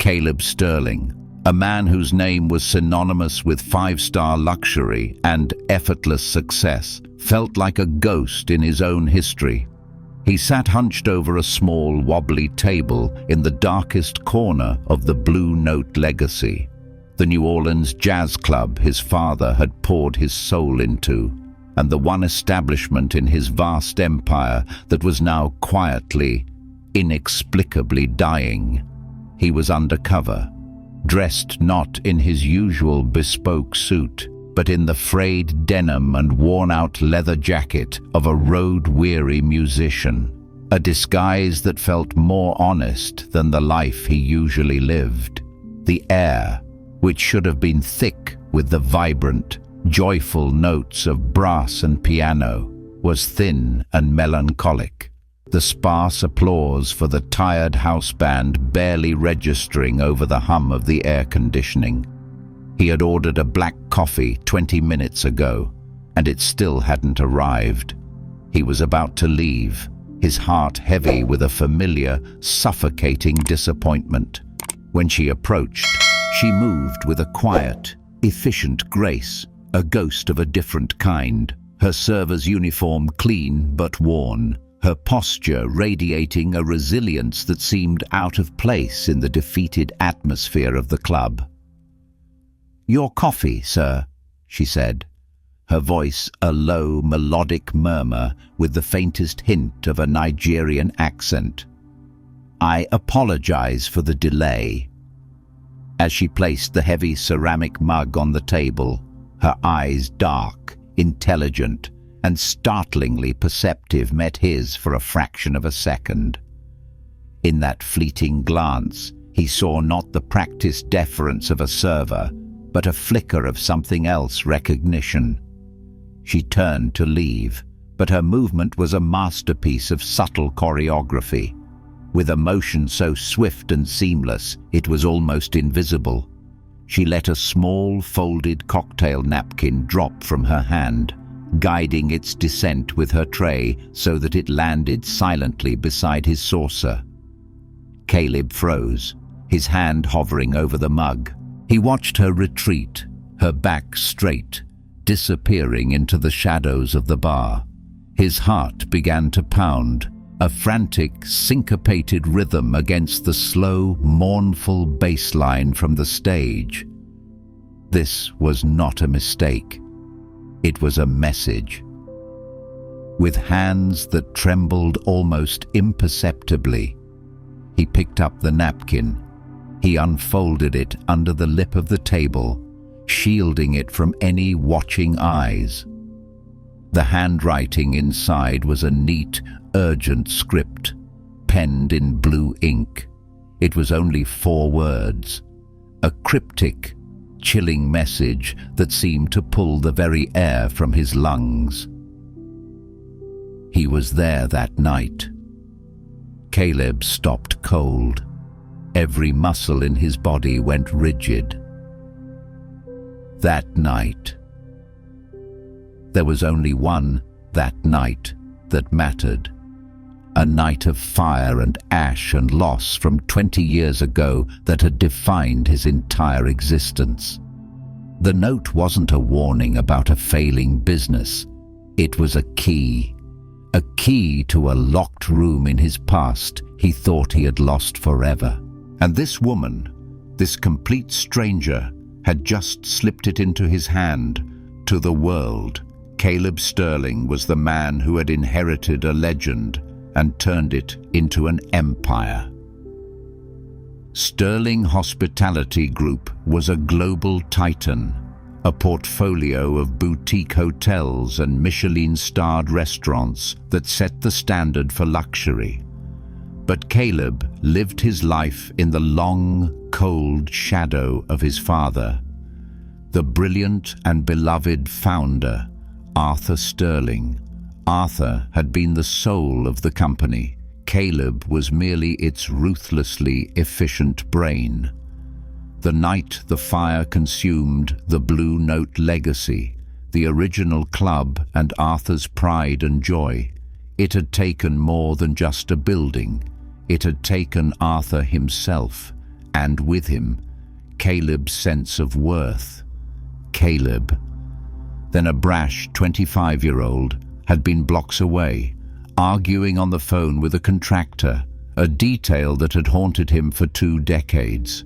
Caleb Sterling, a man whose name was synonymous with five-star luxury and effortless success, felt like a ghost in his own history. He sat hunched over a small, wobbly table in the darkest corner of the Blue Note legacy, the New Orleans jazz club his father had poured his soul into, and the one establishment in his vast empire that was now quietly, inexplicably dying. He was undercover, dressed not in his usual bespoke suit, but in the frayed denim and worn-out leather jacket of a road-weary musician, a disguise that felt more honest than the life he usually lived. The air, which should have been thick with the vibrant, joyful notes of brass and piano, was thin and melancholic, the sparse applause for the tired house band barely registering over the hum of the air conditioning. He had ordered a black coffee 20 minutes ago, and it still hadn't arrived. He was about to leave, his heart heavy with a familiar, suffocating disappointment. When she approached, she moved with a quiet, efficient grace, a ghost of a different kind, her server's uniform clean but worn, her posture radiating a resilience that seemed out of place in the defeated atmosphere of the club. "Your coffee, sir," she said, her voice a low, melodic murmur with the faintest hint of a Nigerian accent. "I apologize for the delay." As she placed the heavy ceramic mug on the table, her eyes dark, intelligent, and startlingly perceptive met his for a fraction of a second. In that fleeting glance, he saw not the practiced deference of a server, but a flicker of something else, recognition. She turned to leave, but her movement was a masterpiece of subtle choreography. With a motion so swift and seamless, it was almost invisible. She let a small, folded cocktail napkin drop from her hand, guiding its descent with her tray so that it landed silently beside his saucer. Caleb froze, his hand hovering over the mug. He watched her retreat, her back straight, disappearing into the shadows of the bar. His heart began to pound, a frantic, syncopated rhythm against the slow, mournful bass line from the stage. This was not a mistake. It was a message. With hands that trembled almost imperceptibly, he picked up the napkin. He unfolded it under the lip of the table, shielding it from any watching eyes. The handwriting inside was a neat, urgent script, penned in blue ink. It was only 4 words, a cryptic, chilling message that seemed to pull the very air from his lungs. He was there that night. Caleb stopped cold. Every muscle in his body went rigid. That night. There was only one that night that mattered. A night of fire and ash and loss from 20 years ago that had defined his entire existence. The note wasn't a warning about a failing business. It was a key to a locked room in his past he thought he had lost forever. And this woman, this complete stranger, had just slipped it into his hand, to the world. Caleb Sterling was the man who had inherited a legend and turned it into an empire. Sterling Hospitality Group was a global titan, a portfolio of boutique hotels and Michelin-starred restaurants that set the standard for luxury. But Caleb lived his life in the long, cold shadow of his father, the brilliant and beloved founder, Arthur Sterling. Arthur had been the soul of the company. Caleb was merely its ruthlessly efficient brain. The night the fire consumed the Blue Note legacy, the original club and Arthur's pride and joy, it had taken more than just a building. It had taken Arthur himself, and with him, Caleb's sense of worth. Caleb, then a brash 25-year-old, had been blocks away, arguing on the phone with a contractor, a detail that had haunted him for 2 decades.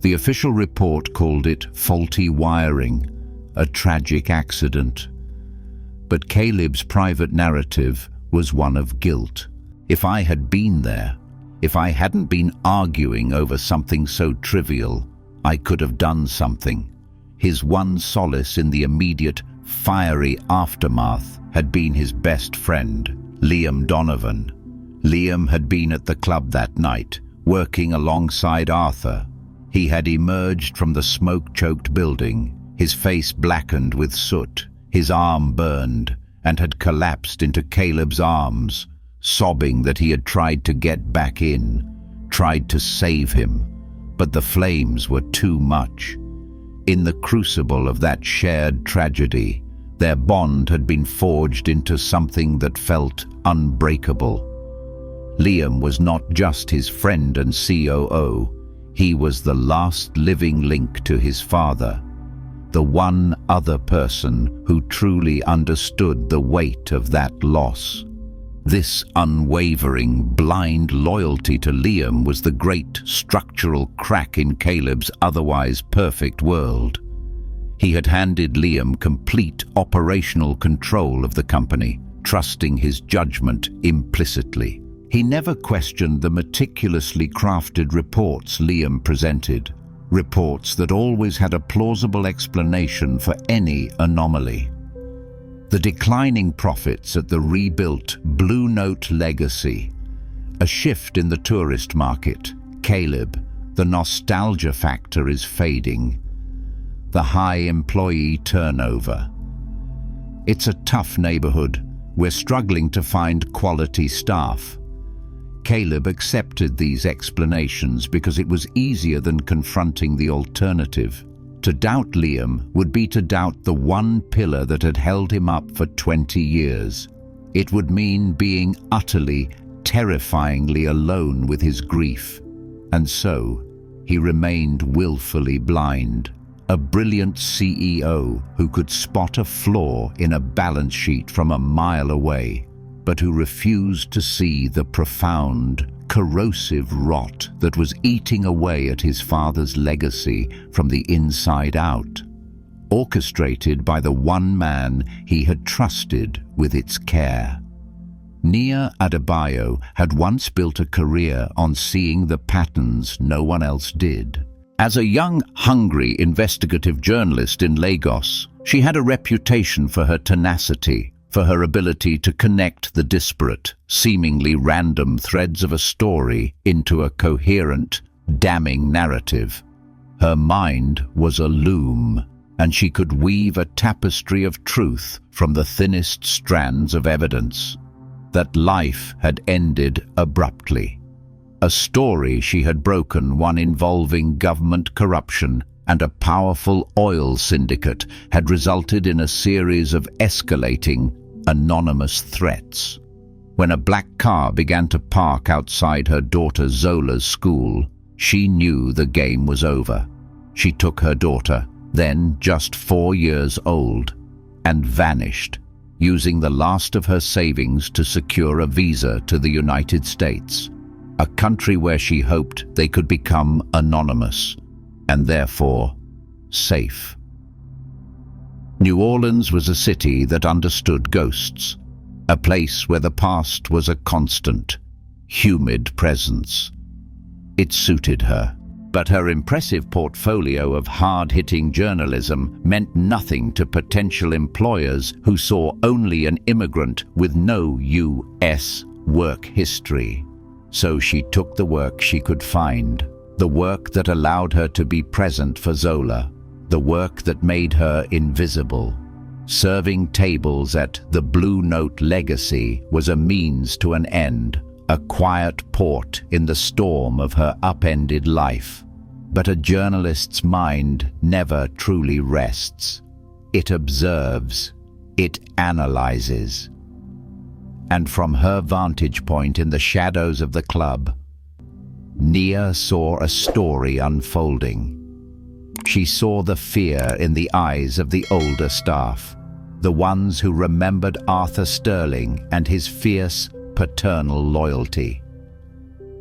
The official report called it faulty wiring, a tragic accident. But Caleb's private narrative was one of guilt. If I had been there, if I hadn't been arguing over something so trivial, I could have done something. His one solace in the immediate, fiery aftermath had been his best friend, Liam Donovan. Liam had been at the club that night, working alongside Arthur. He had emerged from the smoke-choked building, his face blackened with soot, his arm burned, and had collapsed into Caleb's arms, sobbing that he had tried to get back in, tried to save him, but the flames were too much. In the crucible of that shared tragedy, their bond had been forged into something that felt unbreakable. Liam was not just his friend and COO, he was the last living link to his father, the one other person who truly understood the weight of that loss. This unwavering, blind loyalty to Liam was the great structural crack in Caleb's otherwise perfect world. He had handed Liam complete operational control of the company, trusting his judgment implicitly. He never questioned the meticulously crafted reports Liam presented, reports that always had a plausible explanation for any anomaly. The declining profits at the rebuilt Blue Note legacy, a shift in the tourist market. Caleb, the nostalgia factor is fading. The high employee turnover. It's a tough neighborhood. We're struggling to find quality staff. Caleb accepted these explanations because it was easier than confronting the alternative. To doubt Liam would be to doubt the one pillar that had held him up for 20 years. It would mean being utterly, terrifyingly alone with his grief. And so, he remained willfully blind. A brilliant CEO who could spot a flaw in a balance sheet from a mile away, but who refused to see the profound, corrosive rot that was eating away at his father's legacy from the inside out, orchestrated by the one man he had trusted with its care. Nia Adebayo had once built a career on seeing the patterns no one else did. As a young, hungry investigative journalist in Lagos, she had a reputation for her tenacity, for her ability to connect the disparate, seemingly random threads of a story into a coherent, damning narrative. Her mind was a loom, and she could weave a tapestry of truth from the thinnest strands of evidence. That life had ended abruptly. A story she had broken, one involving government corruption and a powerful oil syndicate, had resulted in a series of escalating, anonymous threats. When a black car began to park outside her daughter Zola's school, she knew the game was over. She took her daughter, then just 4 years old, and vanished, using the last of her savings to secure a visa to the United States, a country where she hoped they could become anonymous, and therefore safe. New Orleans was a city that understood ghosts, a place where the past was a constant, humid presence. It suited her, but her impressive portfolio of hard-hitting journalism meant nothing to potential employers who saw only an immigrant with no U.S. work history. So she took the work she could find, the work that allowed her to be present for Zola, the work that made her invisible. Serving tables at the Blue Note legacy was a means to an end, a quiet port in the storm of her upended life. But a journalist's mind never truly rests. It observes, it analyzes. And from her vantage point in the shadows of the club, Nia saw a story unfolding. She saw the fear in the eyes of the older staff, the ones who remembered Arthur Sterling and his fierce, paternal loyalty.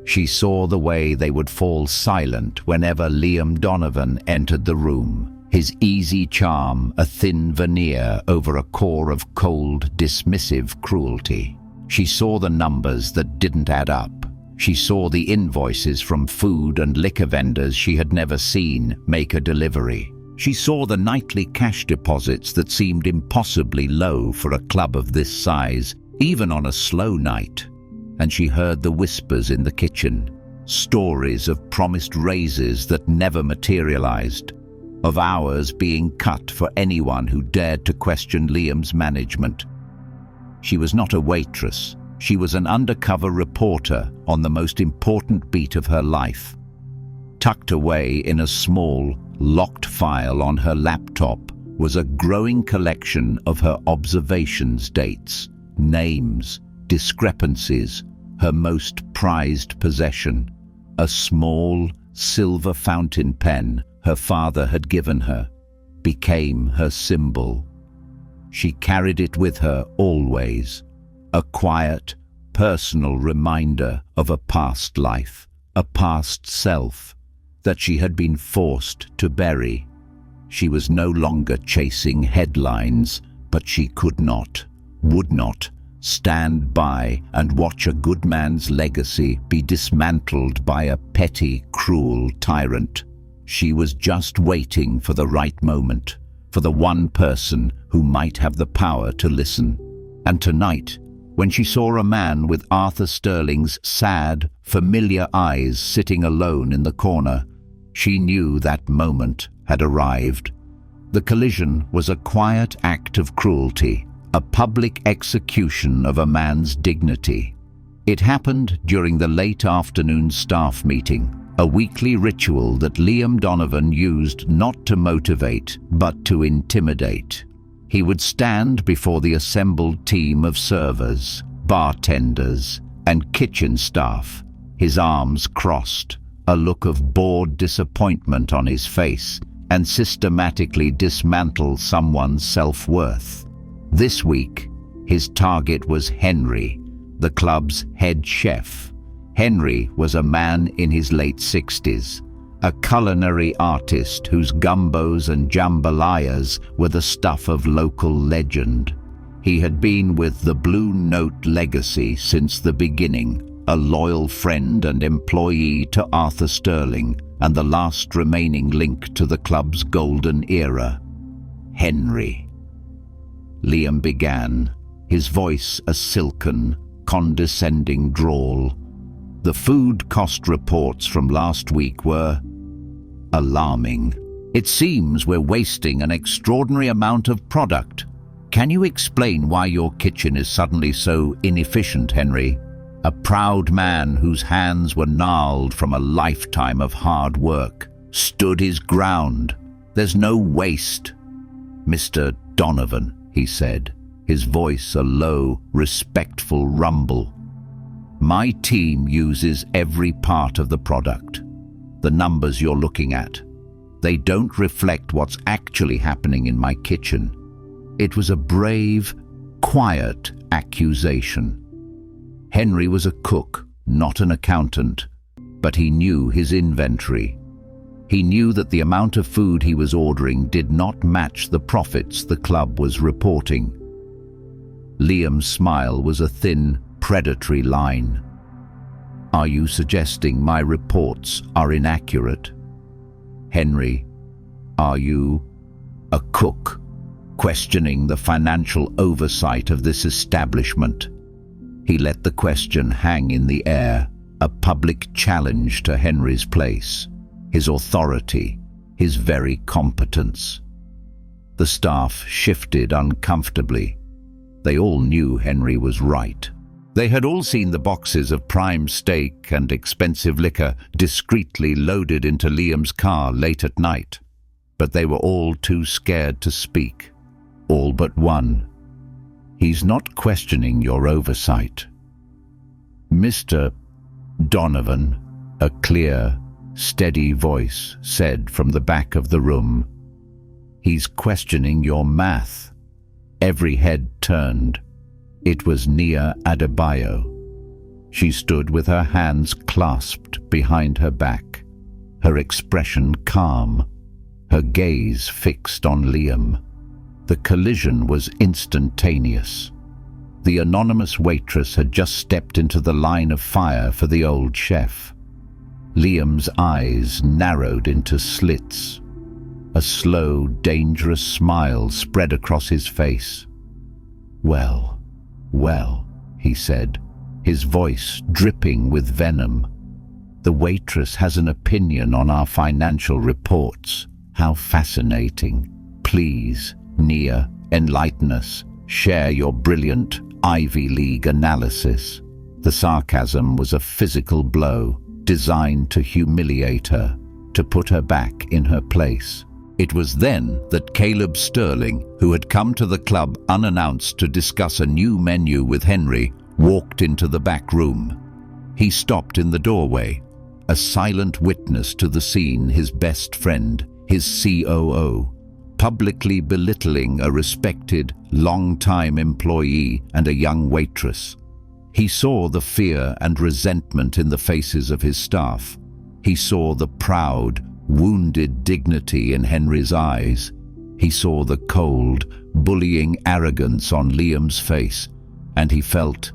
She saw the way they would fall silent whenever Liam Donovan entered the room, his easy charm a thin veneer over a core of cold, dismissive cruelty. She saw the numbers that didn't add up. She saw the invoices from food and liquor vendors she had never seen make a delivery. She saw the nightly cash deposits that seemed impossibly low for a club of this size, even on a slow night. And she heard the whispers in the kitchen, stories of promised raises that never materialized, of hours being cut for anyone who dared to question Liam's management. She was not a waitress. She was an undercover reporter on the most important beat of her life. Tucked away in a small, locked file on her laptop was a growing collection of her observations dates, names, discrepancies. Her most prized possession, a small, silver fountain pen her father had given her, became her symbol. She carried it with her always, a quiet, personal reminder of a past life, a past self, that she had been forced to bury. She was no longer chasing headlines, but she could not, would not, stand by and watch a good man's legacy be dismantled by a petty, cruel tyrant. She was just waiting for the right moment, for the one person who might have the power to listen. And tonight, when she saw a man with Arthur Sterling's sad, familiar eyes sitting alone in the corner, she knew that moment had arrived. The collision was a quiet act of cruelty, a public execution of a man's dignity. It happened during the late afternoon staff meeting, a weekly ritual that Liam Donovan used not to motivate, but to intimidate. He would stand before the assembled team of servers, bartenders, and kitchen staff, his arms crossed, a look of bored disappointment on his face, and systematically dismantle someone's self-worth. This week, his target was Henry, the club's head chef. Henry was a man in his late 60s, a culinary artist whose gumbos and jambalayas were the stuff of local legend. He had been with the Blue Note legacy since the beginning, a loyal friend and employee to Arthur Sterling, and the last remaining link to the club's golden era. Henry. Liam began, his voice a silken, condescending drawl. The food cost reports from last week were alarming. It seems we're wasting an extraordinary amount of product. Can you explain why your kitchen is suddenly so inefficient, Henry? A proud man whose hands were gnarled from a lifetime of hard work stood his ground. There's no waste. Mr. Donovan, he said, his voice a low, respectful rumble. My team uses every part of the product. The numbers you're looking at, they don't reflect what's actually happening in my kitchen. It was a brave, quiet accusation. Henry was a cook, not an accountant, but he knew his inventory. He knew that the amount of food he was ordering did not match the profits the club was reporting. Liam's smile was a thin, predatory line. Are you suggesting my reports are inaccurate? Henry, are you a cook, questioning the financial oversight of this establishment? He let the question hang in the air, a public challenge to Henry's place, his authority, his very competence. The staff shifted uncomfortably. They all knew Henry was right. They had all seen the boxes of prime steak and expensive liquor discreetly loaded into Liam's car late at night, but they were all too scared to speak. All but one. He's not questioning your oversight. Mr. Donovan, A clear, steady voice said from the back of the room, "He's questioning your math." Every head turned. It was Nia Adebayo. She stood with her hands clasped behind her back, her expression calm, her gaze fixed on Liam. The collision was instantaneous. The anonymous waitress had just stepped into the line of fire for the old chef. Liam's eyes narrowed into slits. A slow, dangerous smile spread across his face. "Well, well," he said, his voice dripping with venom. "The waitress has an opinion on our financial reports. How fascinating. Please, Nia, enlighten us. Share your brilliant Ivy League analysis." The sarcasm was a physical blow, designed to humiliate her, to put her back in her place. It was then that Caleb Sterling, who had come to the club unannounced to discuss a new menu with Henry, walked into the back room. He stopped in the doorway, a silent witness to the scene, his best friend, his COO, publicly belittling a respected, long-time employee and a young waitress. He saw the fear and resentment in the faces of his staff. He saw the proud, wounded dignity in Henry's eyes. He saw the cold, bullying arrogance on Liam's face, and he felt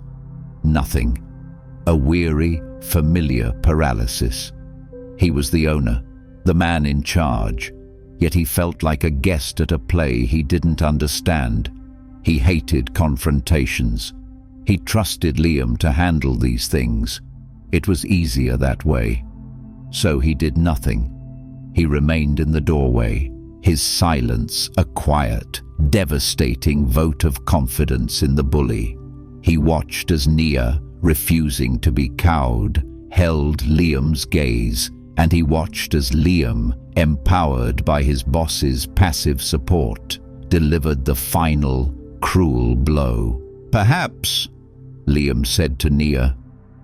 nothing. A weary, familiar paralysis. He was the owner, the man in charge, yet he felt like a guest at a play he didn't understand. He hated confrontations. He trusted Liam to handle these things. It was easier that way. So he did nothing. He remained in the doorway, his silence a quiet, devastating vote of confidence in the bully. He watched as Nia, refusing to be cowed, held Liam's gaze, and he watched as Liam, empowered by his boss's passive support, delivered the final, cruel blow. "Perhaps," Liam said to Nia,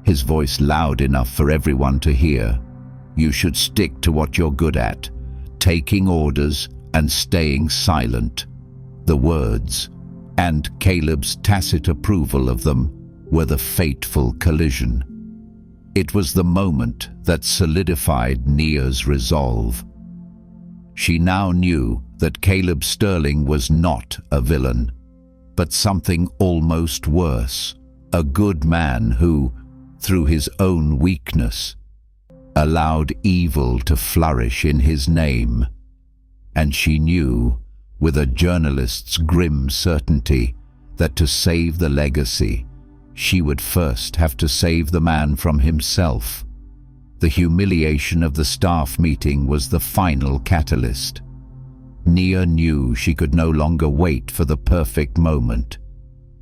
his voice loud enough for everyone to hear, "you should stick to what you're good at, taking orders and staying silent." The words, and Caleb's tacit approval of them, were the fateful collision. It was the moment that solidified Nia's resolve. She now knew that Caleb Sterling was not a villain, but something almost worse, a good man who, through his own weakness, allowed evil to flourish in his name. And she knew, with a journalist's grim certainty, that to save the legacy, she would first have to save the man from himself. The humiliation of the staff meeting was the final catalyst. Nia knew she could no longer wait for the perfect moment.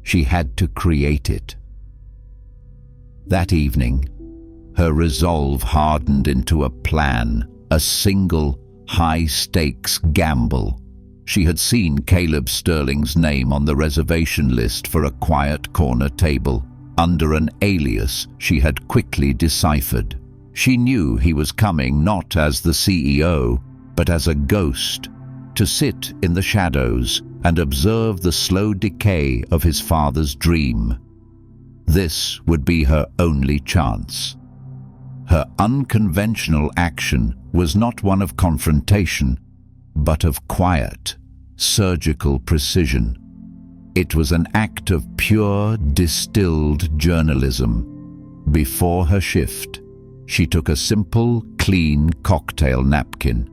She had to create it. That evening, her resolve hardened into a plan, a single, high-stakes gamble. She had seen Caleb Sterling's name on the reservation list for a quiet corner table, under an alias she had quickly deciphered. She knew he was coming not as the CEO, but as a ghost, to sit in the shadows and observe the slow decay of his father's dream. This would be her only chance. Her unconventional action was not one of confrontation, but of quiet, surgical precision. It was an act of pure, distilled journalism. Before her shift, she took a simple, clean cocktail napkin.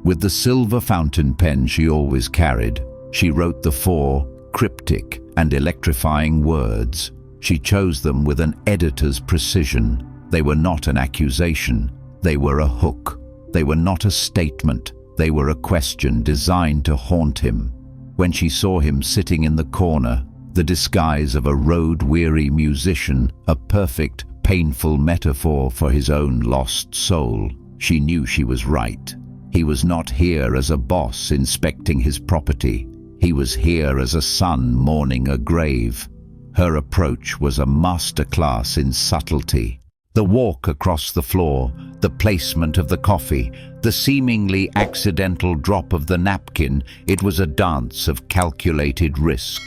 With the silver fountain pen she always carried, she wrote the 4 cryptic and electrifying words. She chose them with an editor's precision. They were not an accusation. They were a hook. They were not a statement. They were a question designed to haunt him. When she saw him sitting in the corner, the disguise of a road-weary musician, a perfect, painful metaphor for his own lost soul, she knew she was right. He was not here as a boss inspecting his property. He was here as a son mourning a grave. Her approach was a masterclass in subtlety. The walk across the floor, the placement of the coffee, the seemingly accidental drop of the napkin, it was a dance of calculated risk.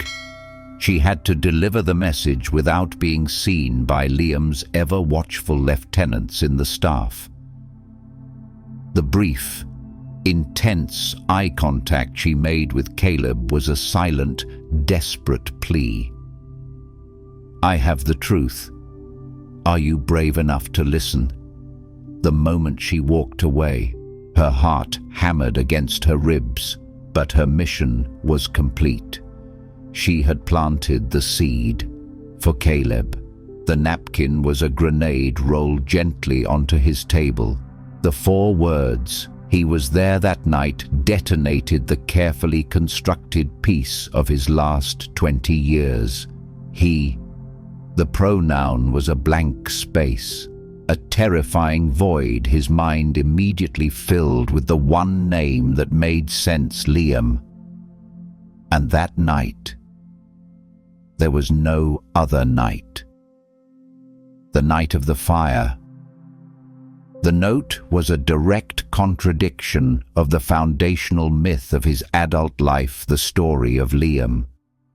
She had to deliver the message without being seen by Liam's ever-watchful lieutenants in the staff. The brief, intense eye contact she made with Caleb was a silent, desperate plea. "I have the truth. Are you brave enough to listen?" The moment she walked away, her heart hammered against her ribs, but her mission was complete. She had planted the seed. For Caleb, the napkin was a grenade rolled gently onto his table. The 4 words, "He was there that night," detonated the carefully constructed piece of his last 20 years. He, the pronoun was a blank space, a terrifying void his mind immediately filled with the one name that made sense: Liam. And that night, there was no other night. The night of the fire. The note was a direct contradiction of the foundational myth of his adult life, the story of Liam,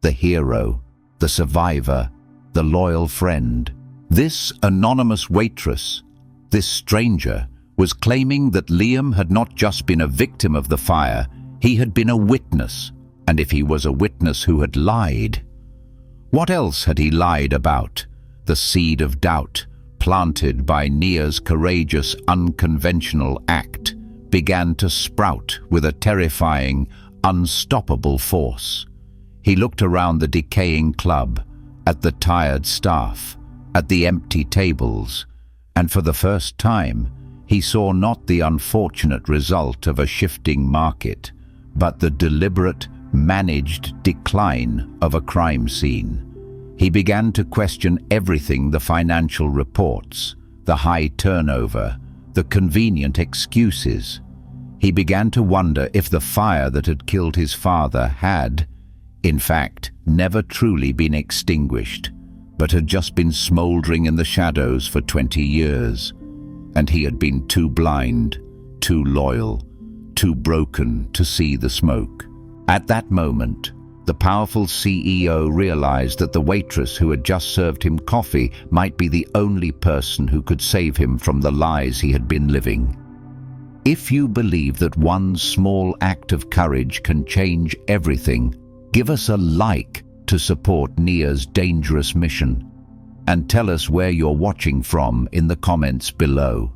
the hero, the survivor, the loyal friend. This anonymous waitress, this stranger, was claiming that Liam had not just been a victim of the fire, he had been a witness, and if he was a witness who had lied, what else had he lied about? The seed of doubt, planted by Nia's courageous, unconventional act, began to sprout with a terrifying, unstoppable force. He looked around the decaying club, at the tired staff, at the empty tables, and for the first time, he saw not the unfortunate result of a shifting market, but the deliberate, managed decline of a crime scene. He began to question everything: the financial reports, the high turnover, the convenient excuses. He began to wonder if the fire that had killed his father had, in fact, never truly been extinguished, but had just been smoldering in the shadows for 20 years, and he had been too blind, too loyal, too broken to see the smoke. At that moment, the powerful CEO realized that the waitress who had just served him coffee might be the only person who could save him from the lies he had been living. If you believe that one small act of courage can change everything, give us a like to support Nia's dangerous mission, and tell us where you're watching from in the comments below.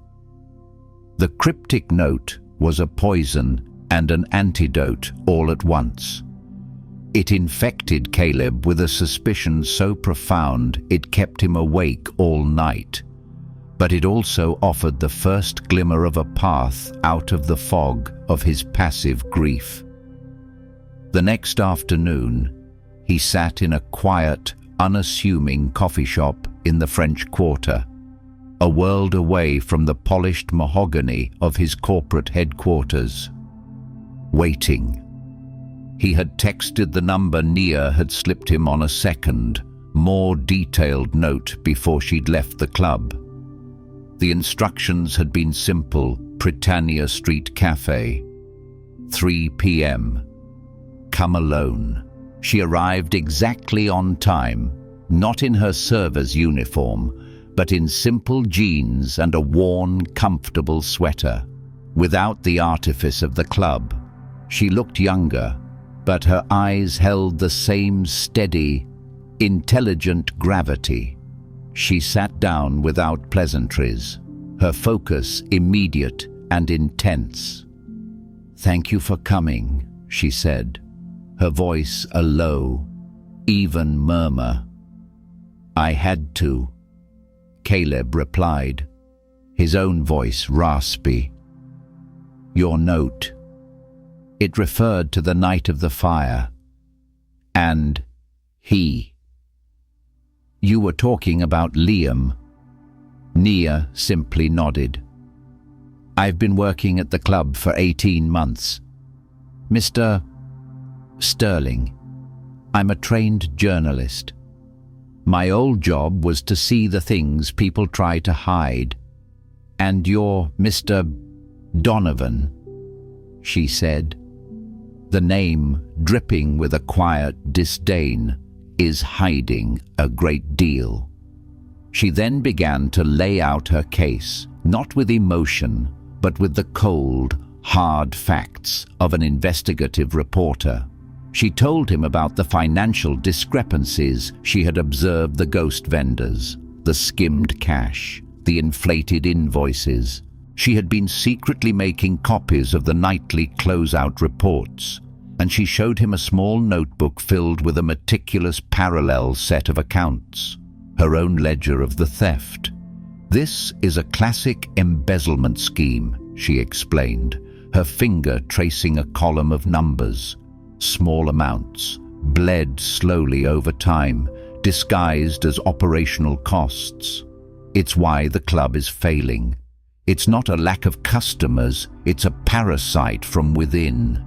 The cryptic note was a poison and an antidote all at once. It infected Caleb with a suspicion so profound it kept him awake all night. But it also offered the first glimmer of a path out of the fog of his passive grief. The next afternoon, he sat in a quiet, unassuming coffee shop in the French Quarter, a world away from the polished mahogany of his corporate headquarters. Waiting. He had texted the number Nia had slipped him on a second, more detailed note before she'd left the club. The instructions had been simple: Britannia Street Cafe, 3 p.m. Come alone. She arrived exactly on time, not in her server's uniform, but in simple jeans and a worn, comfortable sweater. Without the artifice of the club, she looked younger, but her eyes held the same steady, intelligent gravity. She sat down without pleasantries, her focus immediate and intense. "Thank you for coming," she said, her voice a low, even murmur. "I had to," Caleb replied, his own voice raspy. "Your note. It referred to the night of the fire. And he. You were talking about Liam." Nia simply nodded. "I've been working at the club for 18 months. Mr. Sterling, I'm a trained journalist." My old job was to see the things people try to hide. And you're Mr. Donovan, she said. The name, dripping with a quiet disdain, is hiding a great deal. She then began to lay out her case, not with emotion, but with the cold, hard facts of an investigative reporter. She told him about the financial discrepancies she had observed: the ghost vendors, the skimmed cash, the inflated invoices. She had been secretly making copies of the nightly closeout reports, and she showed him a small notebook filled with a meticulous parallel set of accounts, her own ledger of the theft. This is a classic embezzlement scheme, she explained, her finger tracing a column of numbers. Small amounts, bled slowly over time, disguised as operational costs. It's why the club is failing. It's not a lack of customers, it's a parasite from within.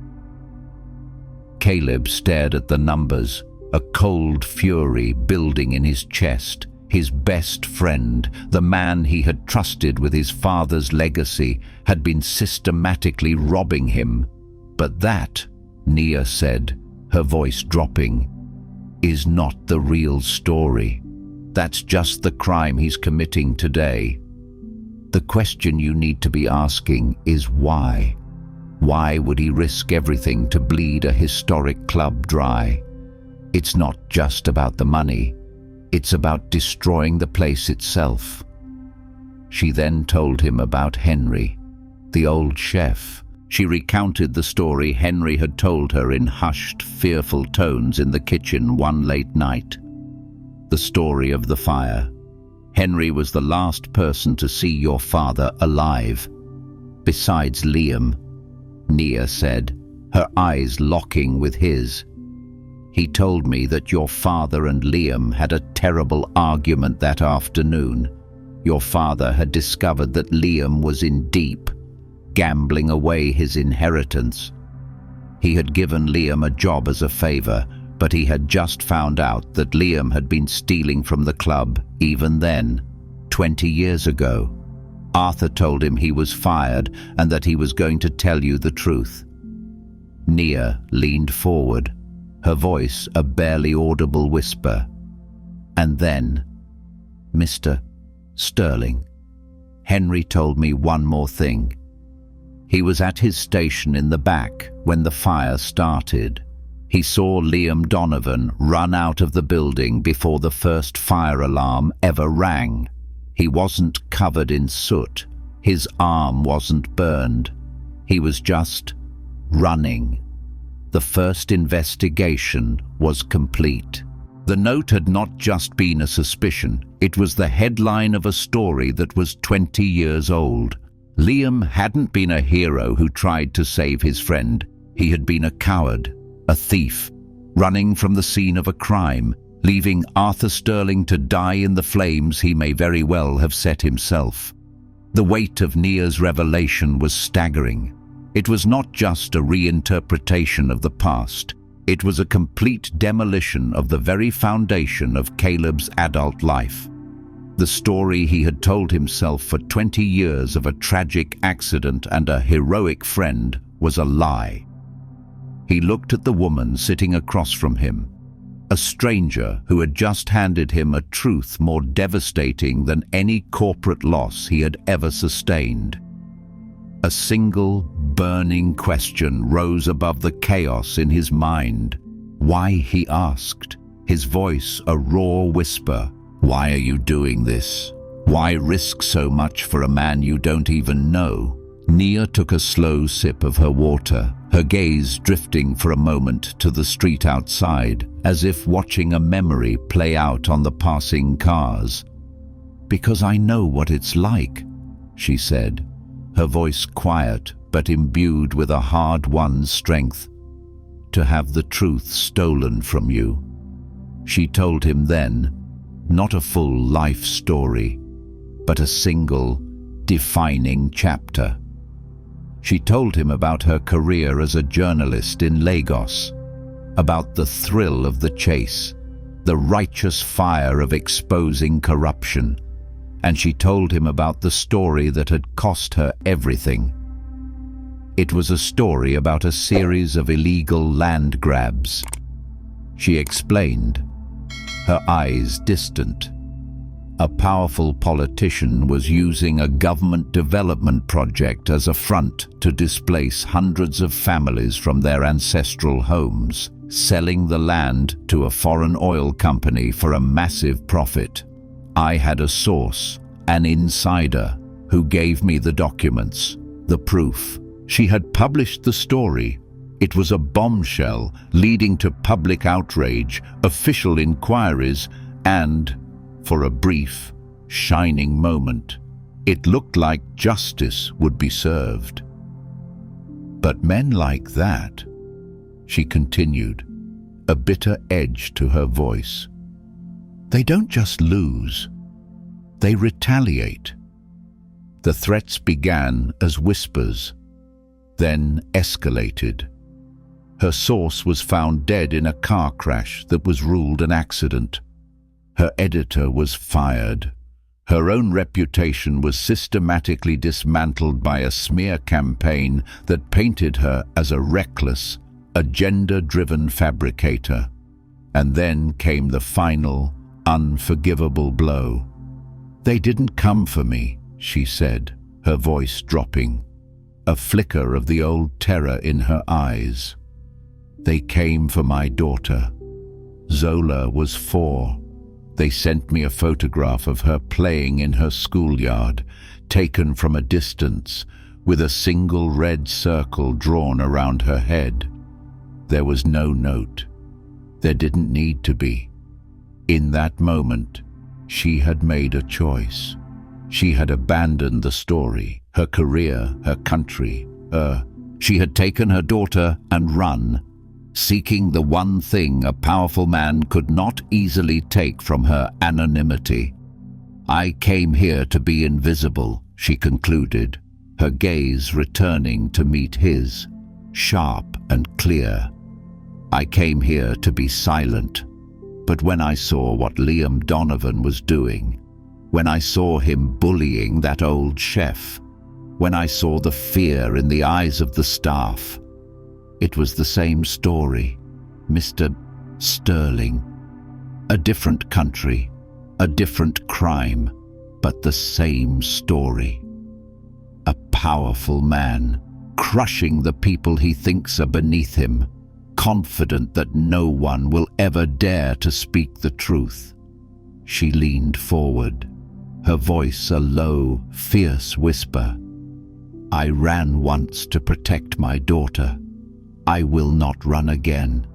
Caleb stared at the numbers, a cold fury building in his chest. His best friend, the man he had trusted with his father's legacy, had been systematically robbing him. But that, Nia said, her voice dropping, is not the real story. That's just the crime he's committing today. The question you need to be asking is why? Why would he risk everything to bleed a historic club dry? It's not just about the money. It's about destroying the place itself. She then told him about Henry, the old chef. She recounted the story Henry had told her in hushed, fearful tones in the kitchen one late night. The story of the fire. Henry was the last person to see your father alive. Besides Liam, Nia said, her eyes locking with his. He told me that your father and Liam had a terrible argument that afternoon. Your father had discovered that Liam was in deep, gambling away his inheritance. He had given Liam a job as a favor, but he had just found out that Liam had been stealing from the club even then, 20 years ago. Arthur told him he was fired and that he was going to tell you the truth. Nia leaned forward, her voice a barely audible whisper. And then, Mr. Sterling, Henry told me one more thing. He was at his station in the back when the fire started. He saw Liam Donovan run out of the building before the first fire alarm ever rang. He wasn't covered in soot. His arm wasn't burned. He was just running. The first investigation was complete. The note had not just been a suspicion, it was the headline of a story that was 20 years old. Liam hadn't been a hero who tried to save his friend. He had been a coward, a thief, running from the scene of a crime, leaving Arthur Sterling to die in the flames he may very well have set himself. The weight of Nia's revelation was staggering. It was not just a reinterpretation of the past. It was a complete demolition of the very foundation of Caleb's adult life. The story he had told himself for 20 years of a tragic accident and a heroic friend was a lie. He looked at the woman sitting across from him, a stranger who had just handed him a truth more devastating than any corporate loss he had ever sustained. A single, burning question rose above the chaos in his mind. Why, he asked, his voice a raw whisper. Why are you doing this? Why risk so much for a man you don't even know? Nia took a slow sip of her water, her gaze drifting for a moment to the street outside, as if watching a memory play out on the passing cars. Because I know what it's like, she said, her voice quiet but imbued with a hard-won strength. To have the truth stolen from you. She told him then, not a full life story, but a single, defining chapter. She told him about her career as a journalist in Lagos, about the thrill of the chase, the righteous fire of exposing corruption, and she told him about the story that had cost her everything. It was a story about a series of illegal land grabs. She explained, her eyes distant. A powerful politician was using a government development project as a front to displace hundreds of families from their ancestral homes, selling the land to a foreign oil company for a massive profit. I had a source, an insider, who gave me the documents, the proof. She had published the story. It was a bombshell leading to public outrage, official inquiries, and, for a brief, shining moment, it looked like justice would be served. But men like that, she continued, a bitter edge to her voice, they don't just lose, they retaliate. The threats began as whispers, then escalated. Her source was found dead in a car crash that was ruled an accident. Her editor was fired. Her own reputation was systematically dismantled by a smear campaign that painted her as a reckless, agenda-driven fabricator. And then came the final, unforgivable blow. "They didn't come for me," she said, her voice dropping, a flicker of the old terror in her eyes. "They came for my daughter. Zola was 4. They sent me a photograph of her playing in her schoolyard, taken from a distance, with a single red circle drawn around her head. There was no note. There didn't need to be. In that moment, she had made a choice. She had abandoned the story, her career, her country, she had taken her daughter and run, seeking the one thing a powerful man could not easily take from her: anonymity. "I came here to be invisible," she concluded, her gaze returning to meet his, sharp and clear. "I came here to be silent. But when I saw what Liam Donovan was doing, when I saw him bullying that old chef, when I saw the fear in the eyes of the staff, it was the same story, Mr. Sterling. A different country, a different crime, but the same story. A powerful man, crushing the people he thinks are beneath him, confident that no one will ever dare to speak the truth." She leaned forward, her voice a low, fierce whisper. "I ran once to protect my daughter. I will not run again.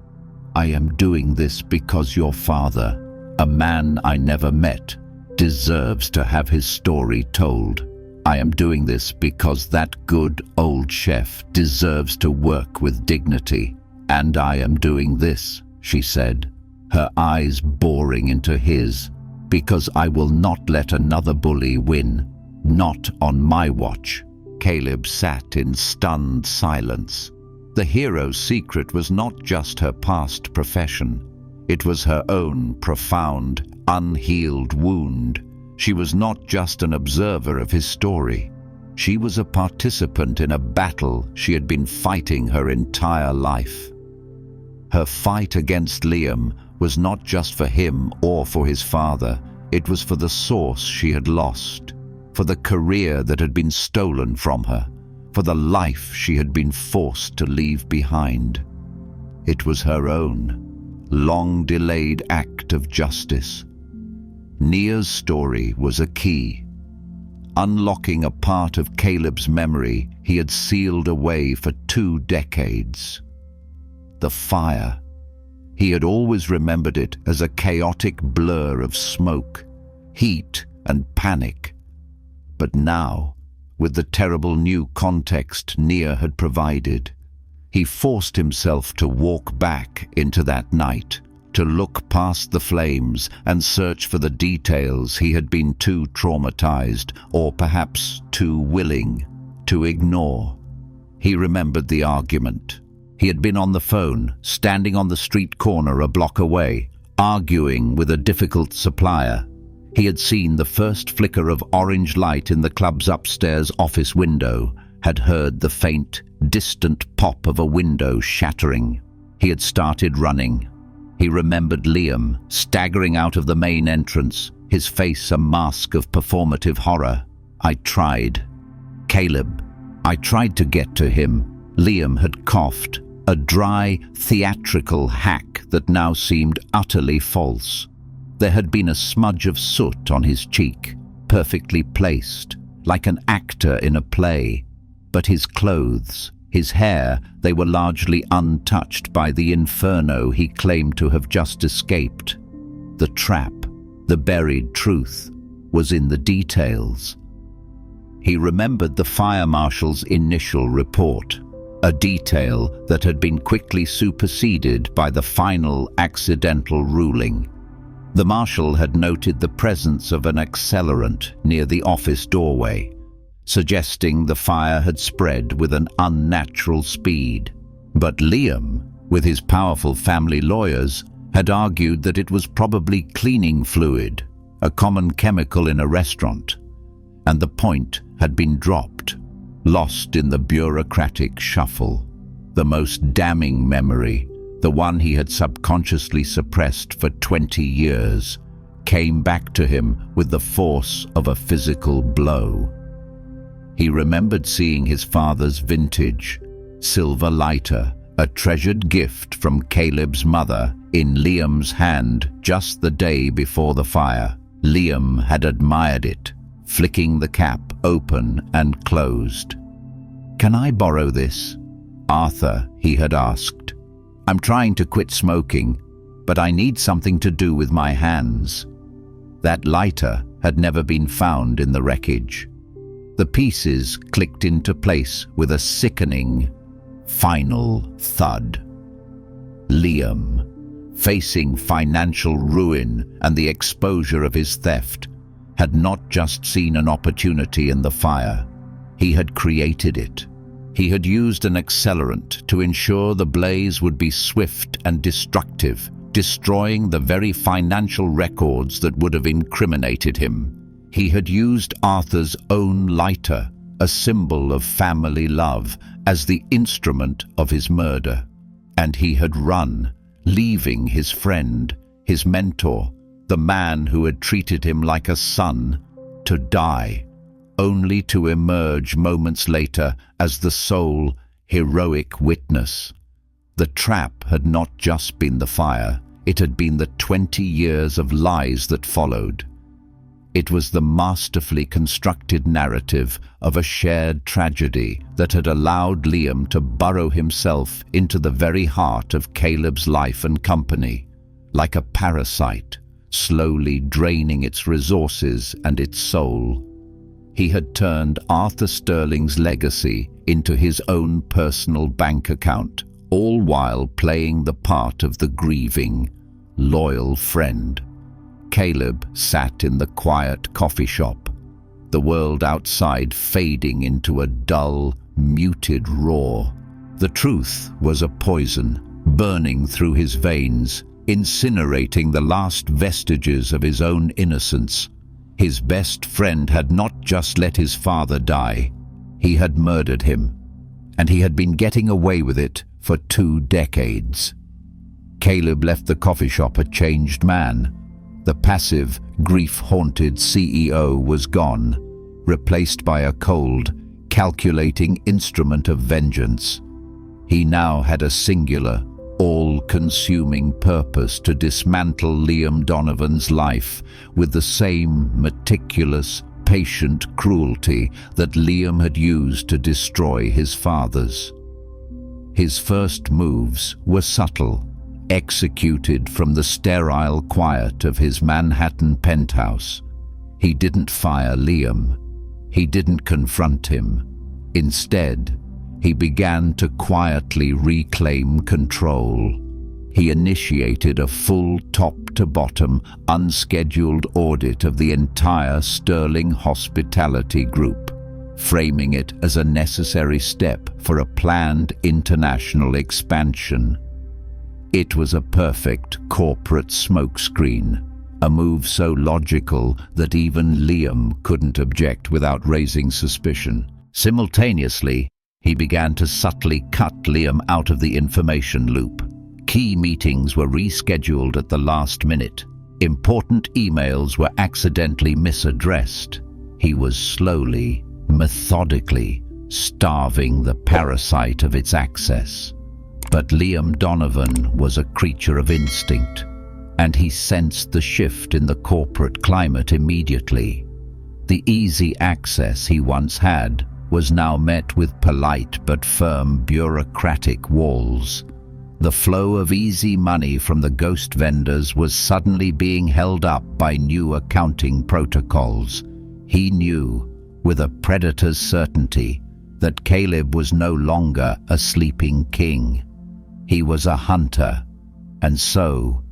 I am doing this because your father, a man I never met, deserves to have his story told. I am doing this because that good old chef deserves to work with dignity. And I am doing this," she said, her eyes boring into his, "because I will not let another bully win. Not on my watch." Caleb sat in stunned silence. The hero's secret was not just her past profession. It was her own profound, unhealed wound. She was not just an observer of his story. She was a participant in a battle she had been fighting her entire life. Her fight against Liam was not just for him or for his father. It was for the source she had lost, for the career that had been stolen from her, for the life she had been forced to leave behind. It was her own, long-delayed act of justice. Nia's story was a key, unlocking a part of Caleb's memory he had sealed away for 2 decades. The fire. He had always remembered it as a chaotic blur of smoke, heat, and panic. But now, with the terrible new context Nia had provided, he forced himself to walk back into that night, to look past the flames and search for the details he had been too traumatized, or perhaps too willing, to ignore. He remembered the argument. He had been on the phone, standing on the street corner a block away, arguing with a difficult supplier. He had seen the first flicker of orange light in the club's upstairs office window, had heard the faint, distant pop of a window shattering. He had started running. He remembered Liam staggering out of the main entrance, his face a mask of performative horror. I tried. Caleb. I tried to get to him. Liam had coughed, a dry, theatrical hack that now seemed utterly false. There had been a smudge of soot on his cheek, perfectly placed, like an actor in a play. But his clothes, his hair, they were largely untouched by the inferno he claimed to have just escaped. The trap, the buried truth, was in the details. He remembered the fire marshal's initial report, a detail that had been quickly superseded by the final accidental ruling. The marshal had noted the presence of an accelerant near the office doorway, suggesting the fire had spread with an unnatural speed. But Liam, with his powerful family lawyers, had argued that it was probably cleaning fluid, a common chemical in a restaurant, and the point had been dropped, lost in the bureaucratic shuffle. The most damning memory, the one he had subconsciously suppressed for 20 years, came back to him with the force of a physical blow. He remembered seeing his father's vintage silver lighter, a treasured gift from Caleb's mother, in Liam's hand just the day before the fire. Liam had admired it, flicking the cap open and closed. "Can I borrow this?" Arthur, he had asked. "I'm trying to quit smoking, but I need something to do with my hands." That lighter had never been found in the wreckage. The pieces clicked into place with a sickening, final thud. Liam, facing financial ruin and the exposure of his theft, had not just seen an opportunity in the fire. He had created it. He had used an accelerant to ensure the blaze would be swift and destructive, destroying the very financial records that would have incriminated him. He had used Arthur's own lighter, a symbol of family love, as the instrument of his murder. And he had run, leaving his friend, his mentor, the man who had treated him like a son, to die, only to emerge moments later as the sole, heroic witness. The trap had not just been the fire, it had been the 20 years of lies that followed. It was the masterfully constructed narrative of a shared tragedy that had allowed Liam to burrow himself into the very heart of Caleb's life and company, like a parasite, slowly draining its resources and its soul. He had turned Arthur Sterling's legacy into his own personal bank account, all while playing the part of the grieving, loyal friend. Caleb sat in the quiet coffee shop, the world outside fading into a dull, muted roar. The truth was a poison, burning through his veins, incinerating the last vestiges of his own innocence. His best friend had not just let his father die, he had murdered him, and he had been getting away with it for 2 decades. Caleb left the coffee shop a changed man. The passive, grief-haunted CEO was gone, replaced by a cold, calculating instrument of vengeance. He now had a singular, all-consuming purpose to dismantle Liam Donovan's life with the same meticulous, patient cruelty that Liam had used to destroy his father's. His first moves were subtle, executed from the sterile quiet of his Manhattan penthouse. He didn't fire Liam. He didn't confront him. Instead, he began to quietly reclaim control. He initiated a full top-to-bottom, unscheduled audit of the entire Sterling Hospitality Group, framing it as a necessary step for a planned international expansion. It was a perfect corporate smokescreen, a move so logical that even Liam couldn't object without raising suspicion. Simultaneously, he began to subtly cut Liam out of the information loop. Key meetings were rescheduled at the last minute. Important emails were accidentally misaddressed. He was slowly, methodically, starving the parasite of its access. But Liam Donovan was a creature of instinct, and he sensed the shift in the corporate climate immediately. The easy access he once had was now met with polite but firm bureaucratic walls. The flow of easy money from the ghost vendors was suddenly being held up by new accounting protocols. He knew, with a predator's certainty, that Caleb was no longer a sleeping king. He was a hunter, and so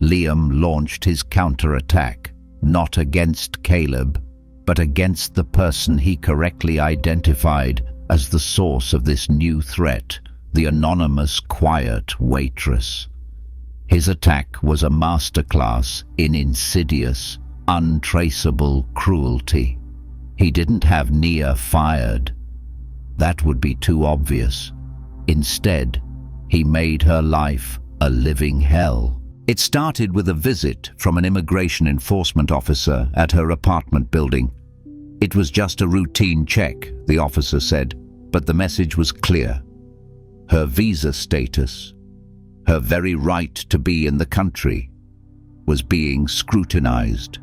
Liam launched his counterattack, not against Caleb, but against the person he correctly identified as the source of this new threat, the anonymous, quiet waitress. His attack was a masterclass in insidious, untraceable cruelty. He didn't have Nia fired. That would be too obvious. Instead, he made her life a living hell. It started with a visit from an immigration enforcement officer at her apartment building. It was just a routine check, the officer said, but the message was clear. Her visa status, her very right to be in the country, was being scrutinized.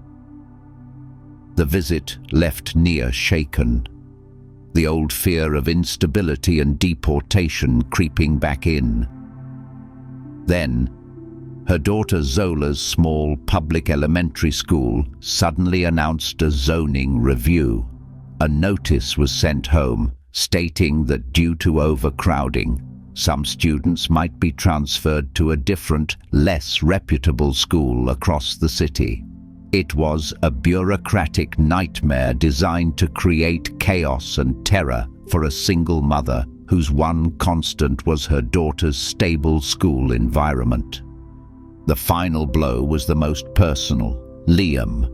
The visit left Nia shaken, the old fear of instability and deportation creeping back in. Then, her daughter Zola's small public elementary school suddenly announced a zoning review. A notice was sent home stating that due to overcrowding, some students might be transferred to a different, less reputable school across the city. It was a bureaucratic nightmare designed to create chaos and terror for a single mother whose one constant was her daughter's stable school environment. The final blow was the most personal. Liam,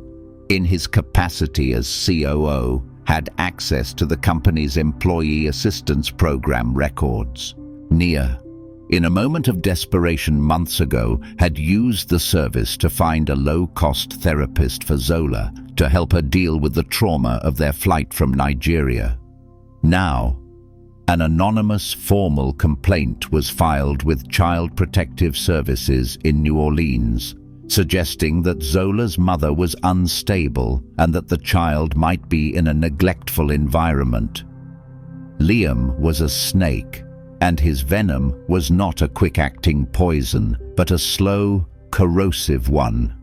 in his capacity as COO, had access to the company's employee assistance program records. Nia, in a moment of desperation months ago, had used the service to find a low-cost therapist for Zola to help her deal with the trauma of their flight from Nigeria. Now, an anonymous formal complaint was filed with Child Protective Services in New Orleans, suggesting that Zola's mother was unstable and that the child might be in a neglectful environment. Liam was a snake, and his venom was not a quick-acting poison, but a slow, corrosive one.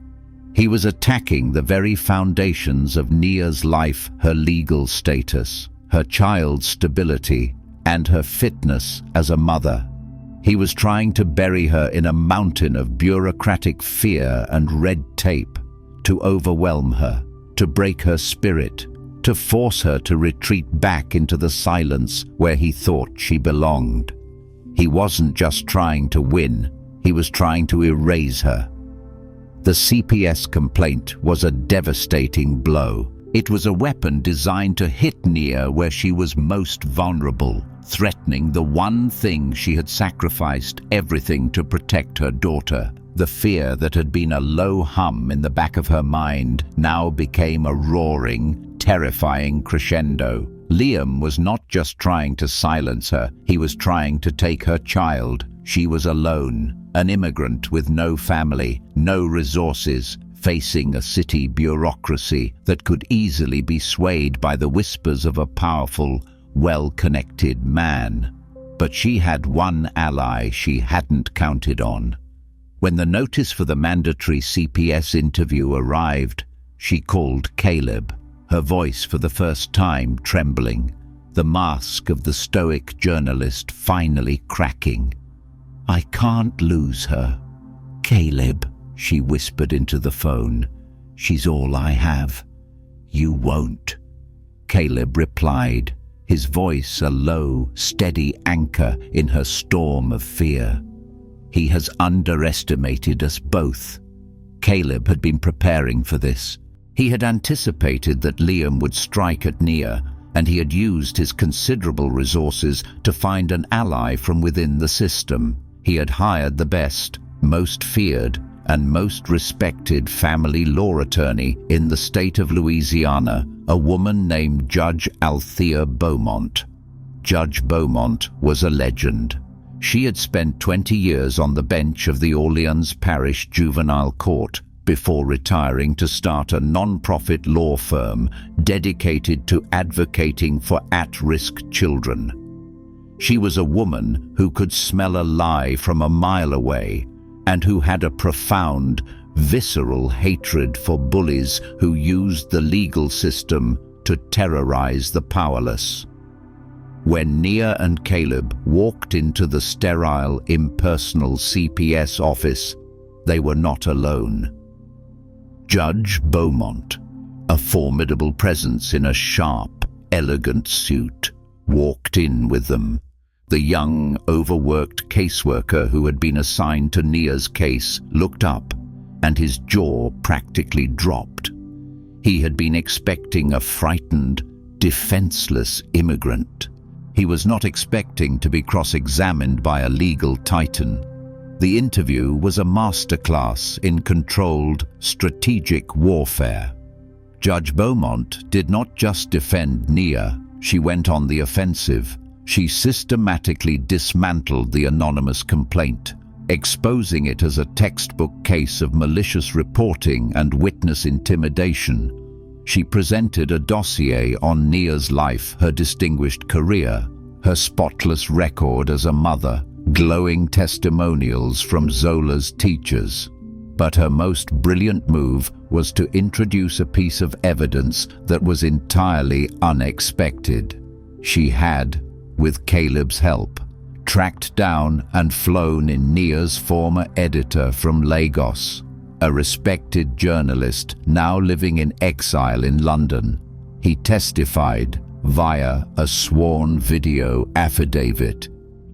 He was attacking the very foundations of Nia's life, her legal status, her child's stability, and her fitness as a mother. He was trying to bury her in a mountain of bureaucratic fear and red tape, to overwhelm her, to break her spirit, to force her to retreat back into the silence where he thought she belonged. He wasn't just trying to win, he was trying to erase her. The CPS complaint was a devastating blow. It was a weapon designed to hit Nia where she was most vulnerable, threatening the one thing she had sacrificed everything to protect her daughter. The fear that had been a low hum in the back of her mind now became a roaring, terrifying crescendo. Liam was not just trying to silence her, he was trying to take her child. She was alone, an immigrant with no family, no resources, facing a city bureaucracy that could easily be swayed by the whispers of a powerful, well-connected man. But she had one ally she hadn't counted on. When the notice for the mandatory CPS interview arrived, she called Caleb, her voice for the first time trembling, the mask of the stoic journalist finally cracking. "I can't lose her. Caleb," she whispered into the phone. "She's all I have." "You won't," Caleb replied, his voice a low, steady anchor in her storm of fear. He has underestimated us both. Caleb had been preparing for this. He had anticipated that Liam would strike at Nia, and he had used his considerable resources to find an ally from within the system. He had hired the best, most feared, and most respected family law attorney in the state of Louisiana, a woman named Judge Althea Beaumont. Judge Beaumont was a legend. She had spent 20 years on the bench of the Orleans Parish Juvenile Court before retiring to start a non-profit law firm dedicated to advocating for at-risk children. She was a woman who could smell a lie from a mile away and who had a profound, visceral hatred for bullies who used the legal system to terrorize the powerless. When Nia and Caleb walked into the sterile, impersonal CPS office, they were not alone. Judge Beaumont, a formidable presence in a sharp, elegant suit, walked in with them. The young, overworked caseworker who had been assigned to Nia's case looked up, and his jaw practically dropped. He had been expecting a frightened, defenseless immigrant. He was not expecting to be cross-examined by a legal titan. The interview was a masterclass in controlled, strategic warfare. Judge Beaumont did not just defend Nia, she went on the offensive. She systematically dismantled the anonymous complaint, exposing it as a textbook case of malicious reporting and witness intimidation. She presented a dossier on Nia's life, her distinguished career, her spotless record as a mother, glowing testimonials from Zola's teachers. But her most brilliant move was to introduce a piece of evidence that was entirely unexpected. She had, with Caleb's help, tracked down and flown in Nia's former editor from Lagos, a respected journalist now living in exile in London. He testified via a sworn video affidavit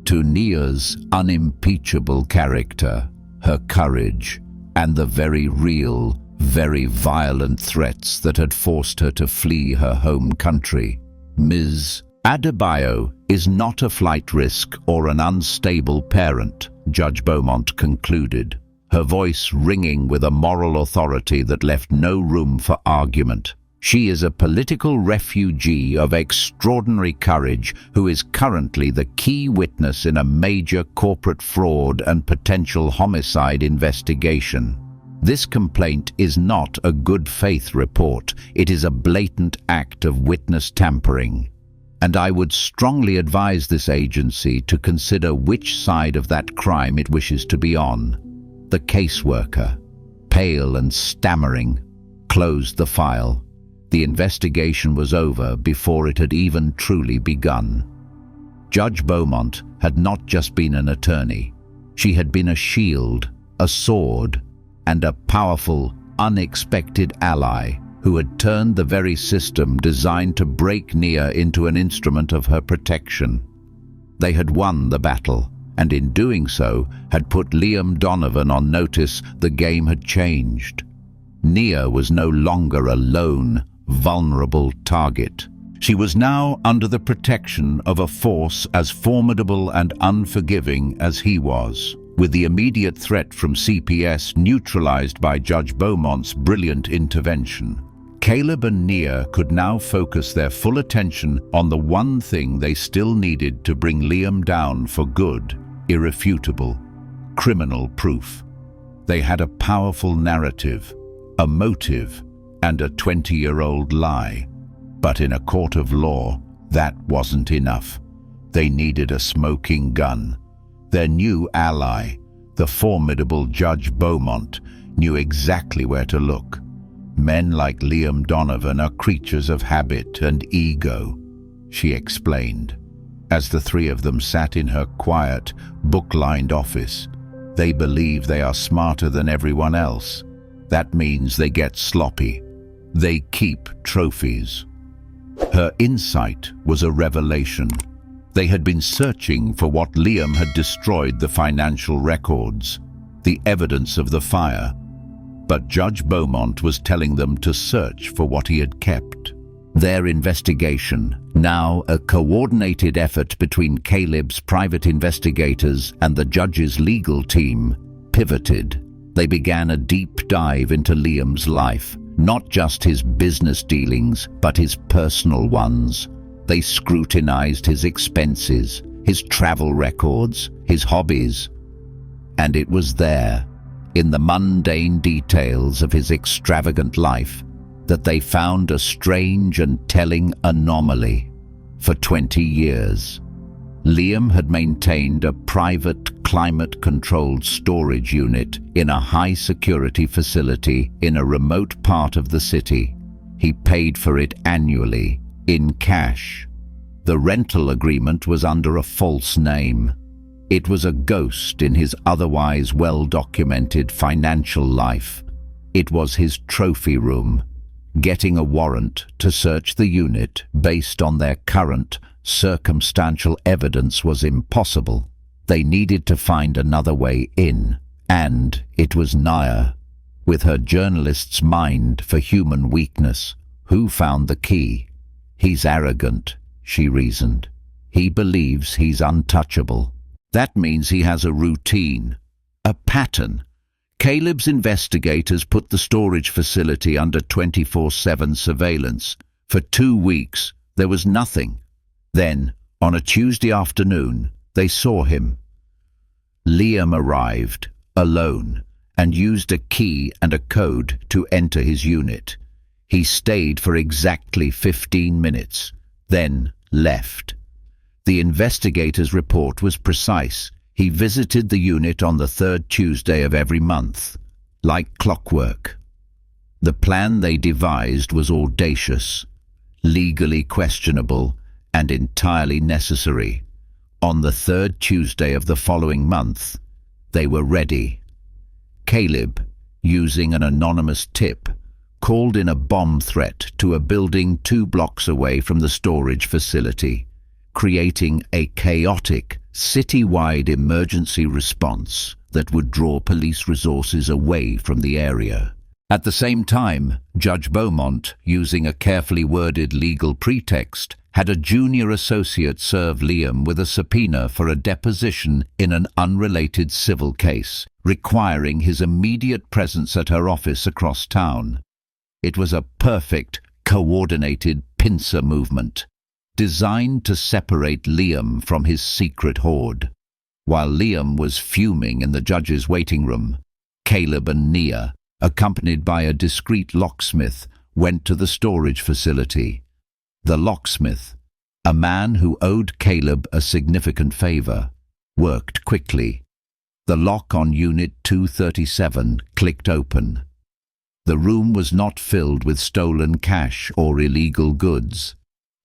to Nia's unimpeachable character, her courage, and the very real, very violent threats that had forced her to flee her home country. Ms. Adebayo is not a flight risk or an unstable parent, Judge Beaumont concluded, her voice ringing with a moral authority that left no room for argument. She is a political refugee of extraordinary courage who is currently the key witness in a major corporate fraud and potential homicide investigation. This complaint is not a good faith report. It is a blatant act of witness tampering. And I would strongly advise this agency to consider which side of that crime it wishes to be on. The caseworker, pale and stammering, closed the file. The investigation was over before it had even truly begun. Judge Beaumont had not just been an attorney. She had been a shield, a sword, and a powerful, unexpected ally who had turned the very system designed to break Nia into an instrument of her protection. They had won the battle, and in doing so had put Liam Donovan on notice the game had changed. Nia was no longer a lone, vulnerable target. She was now under the protection of a force as formidable and unforgiving as he was. With the immediate threat from CPS neutralized by Judge Beaumont's brilliant intervention, Caleb and Nia could now focus their full attention on the one thing they still needed to bring Liam down for good: irrefutable, criminal proof. They had a powerful narrative, a motive, and a 20-year-old lie. But in a court of law, that wasn't enough. They needed a smoking gun. Their new ally, the formidable Judge Beaumont, knew exactly where to look. Men like Liam Donovan are creatures of habit and ego, she explained. As the three of them sat in her quiet, book-lined office, they believe they are smarter than everyone else. That means they get sloppy. They keep trophies. Her insight was a revelation. They had been searching for what Liam had destroyed: the financial records, the evidence of the fire. But Judge Beaumont was telling them to search for what he had kept. Their investigation, now a coordinated effort between Caleb's private investigators and the judge's legal team, pivoted. They began a deep dive into Liam's life, not just his business dealings, but his personal ones. They scrutinized his expenses, his travel records, his hobbies. And it was there, in the mundane details of his extravagant life, that they found a strange and telling anomaly. For 20 years, Liam had maintained a private, climate-controlled storage unit in a high-security facility in a remote part of the city. He paid for it annually, in cash. The rental agreement was under a false name. It was a ghost in his otherwise well-documented financial life. It was his trophy room. Getting a warrant to search the unit based on their current circumstantial evidence was impossible. They needed to find another way in, and it was Nia, with her journalist's mind for human weakness, who found the key. He's arrogant, she reasoned. He believes he's untouchable. That means he has a routine, a pattern. Caleb's investigators put the storage facility under 24/7 surveillance. For 2 weeks, there was nothing. Then, on a Tuesday afternoon, they saw him. Liam arrived, alone, and used a key and a code to enter his unit. He stayed for exactly 15 minutes, then left. The investigator's report was precise. He visited the unit on the 3rd Tuesday of every month, like clockwork. The plan they devised was audacious, legally questionable, and entirely necessary. On the 3rd Tuesday of the following month, they were ready. Caleb, using an anonymous tip, called in a bomb threat to a building 2 blocks away from the storage facility, creating a chaotic, city-wide emergency response that would draw police resources away from the area. At the same time, Judge Beaumont, using a carefully worded legal pretext, had a junior associate serve Liam with a subpoena for a deposition in an unrelated civil case, requiring his immediate presence at her office across town. It was a perfect, coordinated pincer movement, designed to separate Liam from his secret hoard. While Liam was fuming in the judge's waiting room, Caleb and Nia, accompanied by a discreet locksmith, went to the storage facility. The locksmith, a man who owed Caleb a significant favor, worked quickly. The lock on Unit 237 clicked open. The room was not filled with stolen cash or illegal goods.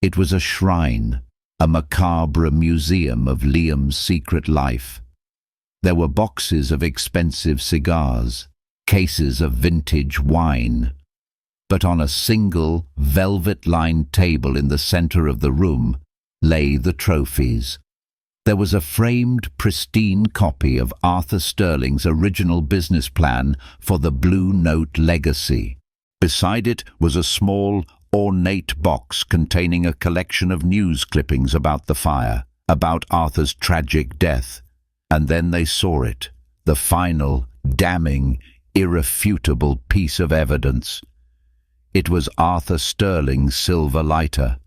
It was a shrine, a macabre museum of Liam's secret life. There were boxes of expensive cigars, cases of vintage wine. But on a single, velvet-lined table in the center of the room lay the trophies. There was a framed, pristine copy of Arthur Sterling's original business plan for the Blue Note legacy. Beside it was a small, ornate box containing a collection of news clippings about the fire, about Arthur's tragic death. And then they saw it, the final, damning, irrefutable piece of evidence. It was Arthur Sterling's silver lighter,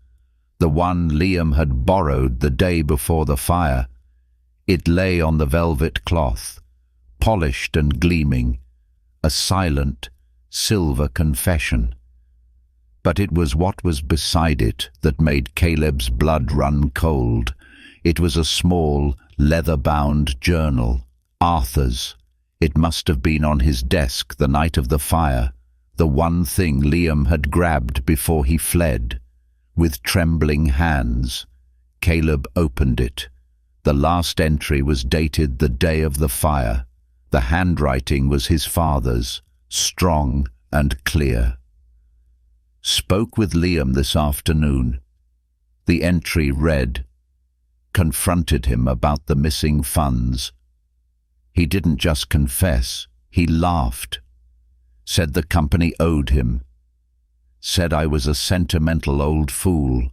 the one Liam had borrowed the day before the fire. It lay on the velvet cloth, polished and gleaming, a silent, silver confession. But it was what was beside it that made Caleb's blood run cold. It was a small, leather-bound journal, Arthur's. It must have been on his desk the night of the fire, the one thing Liam had grabbed before he fled. With trembling hands, Caleb opened it. The last entry was dated the day of the fire. The handwriting was his father's, strong and clear. Spoke with Liam this afternoon. The entry read, confronted him about the missing funds. He didn't just confess, he laughed, said the company owed him, said I was a sentimental old fool.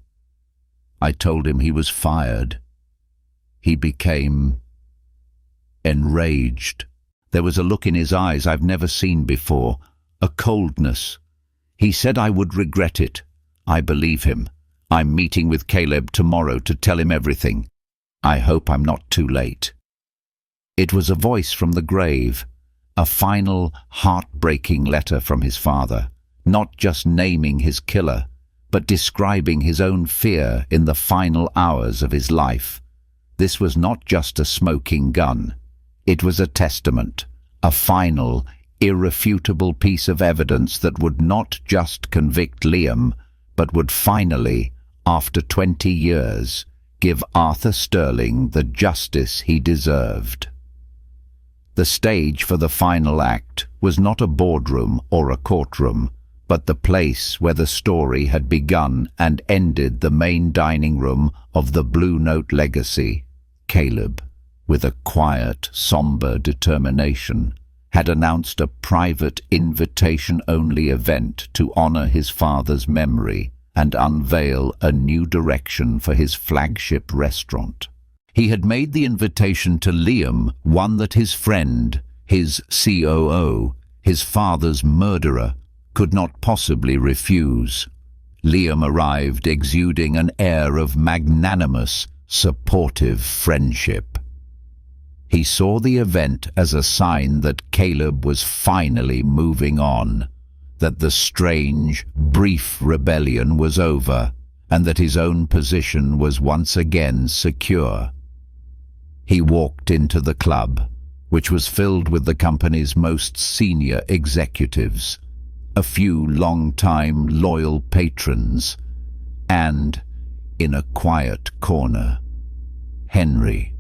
I told him he was fired. He became enraged. There was a look in his eyes I've never seen before, a coldness. He said I would regret it. I believe him. I'm meeting with Caleb tomorrow to tell him everything. I hope I'm not too late. It was a voice from the grave, a final, heartbreaking letter from his father, not just naming his killer, but describing his own fear in the final hours of his life. This was not just a smoking gun. It was a testament, a final, irrefutable piece of evidence that would not just convict Liam, but would finally, after 20 years, give Arthur Sterling the justice he deserved. The stage for the final act was not a boardroom or a courtroom, but the place where the story had begun and ended, the main dining room of the Blue Note legacy. Caleb, with a quiet, somber determination, had announced a private invitation-only event to honor his father's memory and unveil a new direction for his flagship restaurant. He had made the invitation to Liam one that his friend, his COO, his father's murderer, could not possibly refuse. Liam arrived exuding an air of magnanimous, supportive friendship. He saw the event as a sign that Caleb was finally moving on, that the strange, brief rebellion was over, and that his own position was once again secure. He walked into the club, which was filled with the company's most senior executives, a few long-time loyal patrons, and, in a quiet corner, Henry,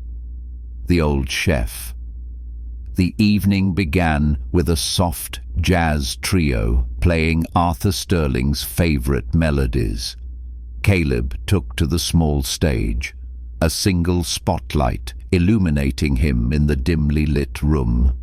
the old chef. The evening began with a soft jazz trio playing Arthur Sterling's favorite melodies. Caleb took to the small stage, a single spotlight illuminating him in the dimly lit room.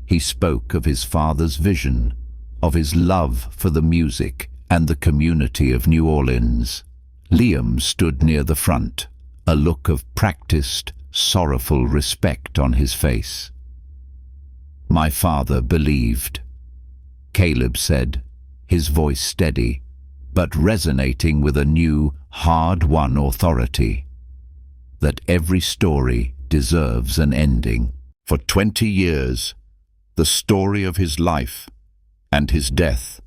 He spoke of his father's vision, of his love for the music and the community of New Orleans. Liam stood near the front, a look of practiced, sorrowful respect on his face. "My father believed," Caleb said, his voice steady, but resonating with a new, hard-won authority, "that every story deserves an ending." For 20 years, the story of his life and his death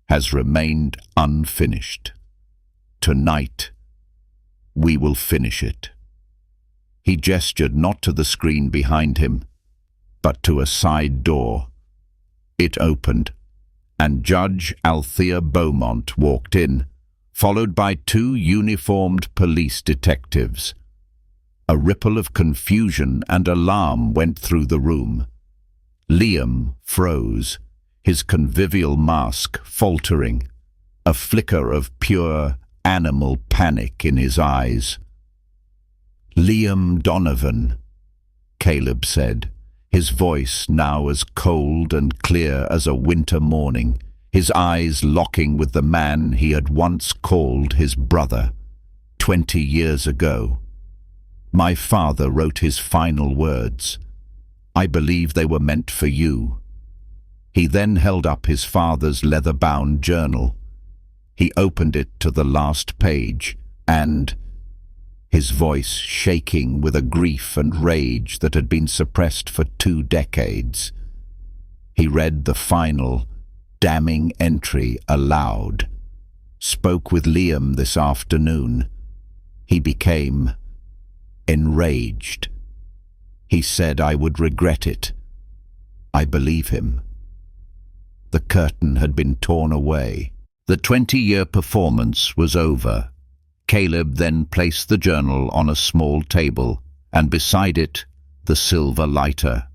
has remained unfinished. Tonight, we will finish it. He gestured not to the screen behind him, but to a side door. It opened, and Judge Althea Beaumont walked in, followed by 2 uniformed police detectives. A ripple of confusion and alarm went through the room. Liam froze, his convivial mask faltering, a flicker of pure animal panic in his eyes. "Liam Donovan," Caleb said, his voice now as cold and clear as a winter morning, his eyes locking with the man he had once called his brother. 20 years ago, my father wrote his final words. I believe they were meant for you. He then held up his father's leather-bound journal. He opened it to the last page, and, his voice shaking with a grief and rage that had been suppressed for 2 decades, he read the final, damning entry aloud. "Spoke with Liam this afternoon. He became enraged. He said I would regret it. I believe him." The curtain had been torn away. The 20-year performance was over. Caleb then placed the journal on a small table, and beside it, the silver lighter.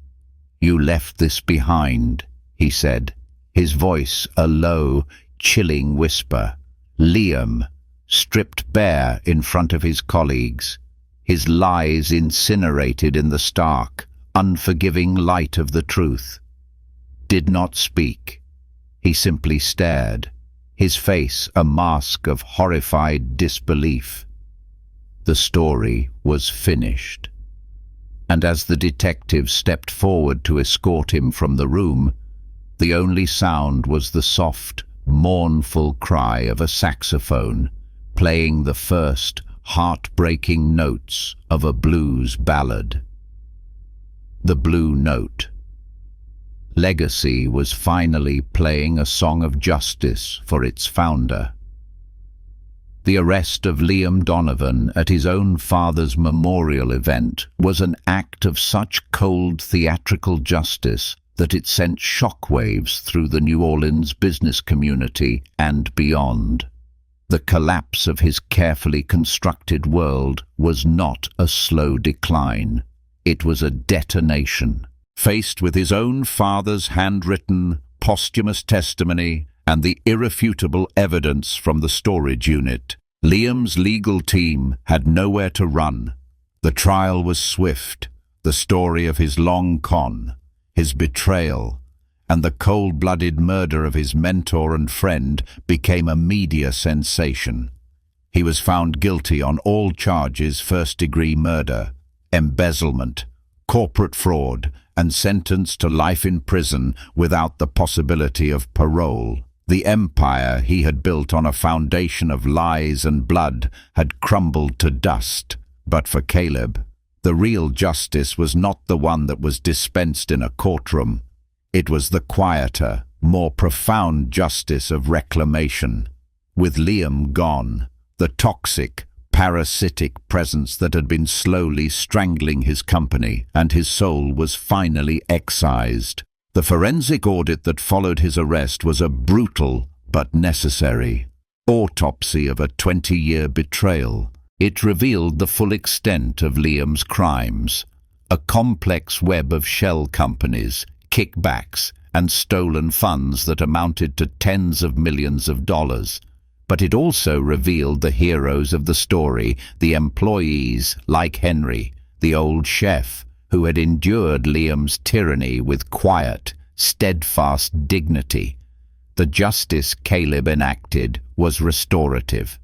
"You left this behind," he said, his voice a low, chilling whisper. Liam, stripped bare in front of his colleagues, his lies incinerated in the stark, unforgiving light of the truth. Did not speak. He simply stared, his face a mask of horrified disbelief. The story was finished. And as the detective stepped forward to escort him from the room, the only sound was the soft, mournful cry of a saxophone playing the first heartbreaking notes of a blues ballad. The Blue Note. Legacy was finally playing a song of justice for its founder. The arrest of Liam Donovan at his own father's memorial event was an act of such cold theatrical justice that it sent shockwaves through the New Orleans business community and beyond. The collapse of his carefully constructed world was not a slow decline. It was a detonation. Faced with his own father's handwritten, posthumous testimony and the irrefutable evidence from the storage unit, Liam's legal team had nowhere to run. The trial was swift, the story of his long con, his betrayal, and the cold-blooded murder of his mentor and friend became a media sensation. He was found guilty on all charges: first-degree murder, embezzlement, corporate fraud, and sentenced to life in prison without the possibility of parole. The empire he had built on a foundation of lies and blood had crumbled to dust. But for Caleb, the real justice was not the one that was dispensed in a courtroom. It was the quieter, more profound justice of reclamation. With Liam gone, the toxic, parasitic presence that had been slowly strangling his company and his soul was finally excised. The forensic audit that followed his arrest was a brutal but necessary autopsy of a 20-year betrayal. It revealed the full extent of Liam's crimes, a complex web of shell companies, kickbacks, and stolen funds that amounted to tens of millions of dollars. But it also revealed the heroes of the story, the employees like Henry, the old chef, who had endured Liam's tyranny with quiet, steadfast dignity. The justice Caleb enacted was restorative.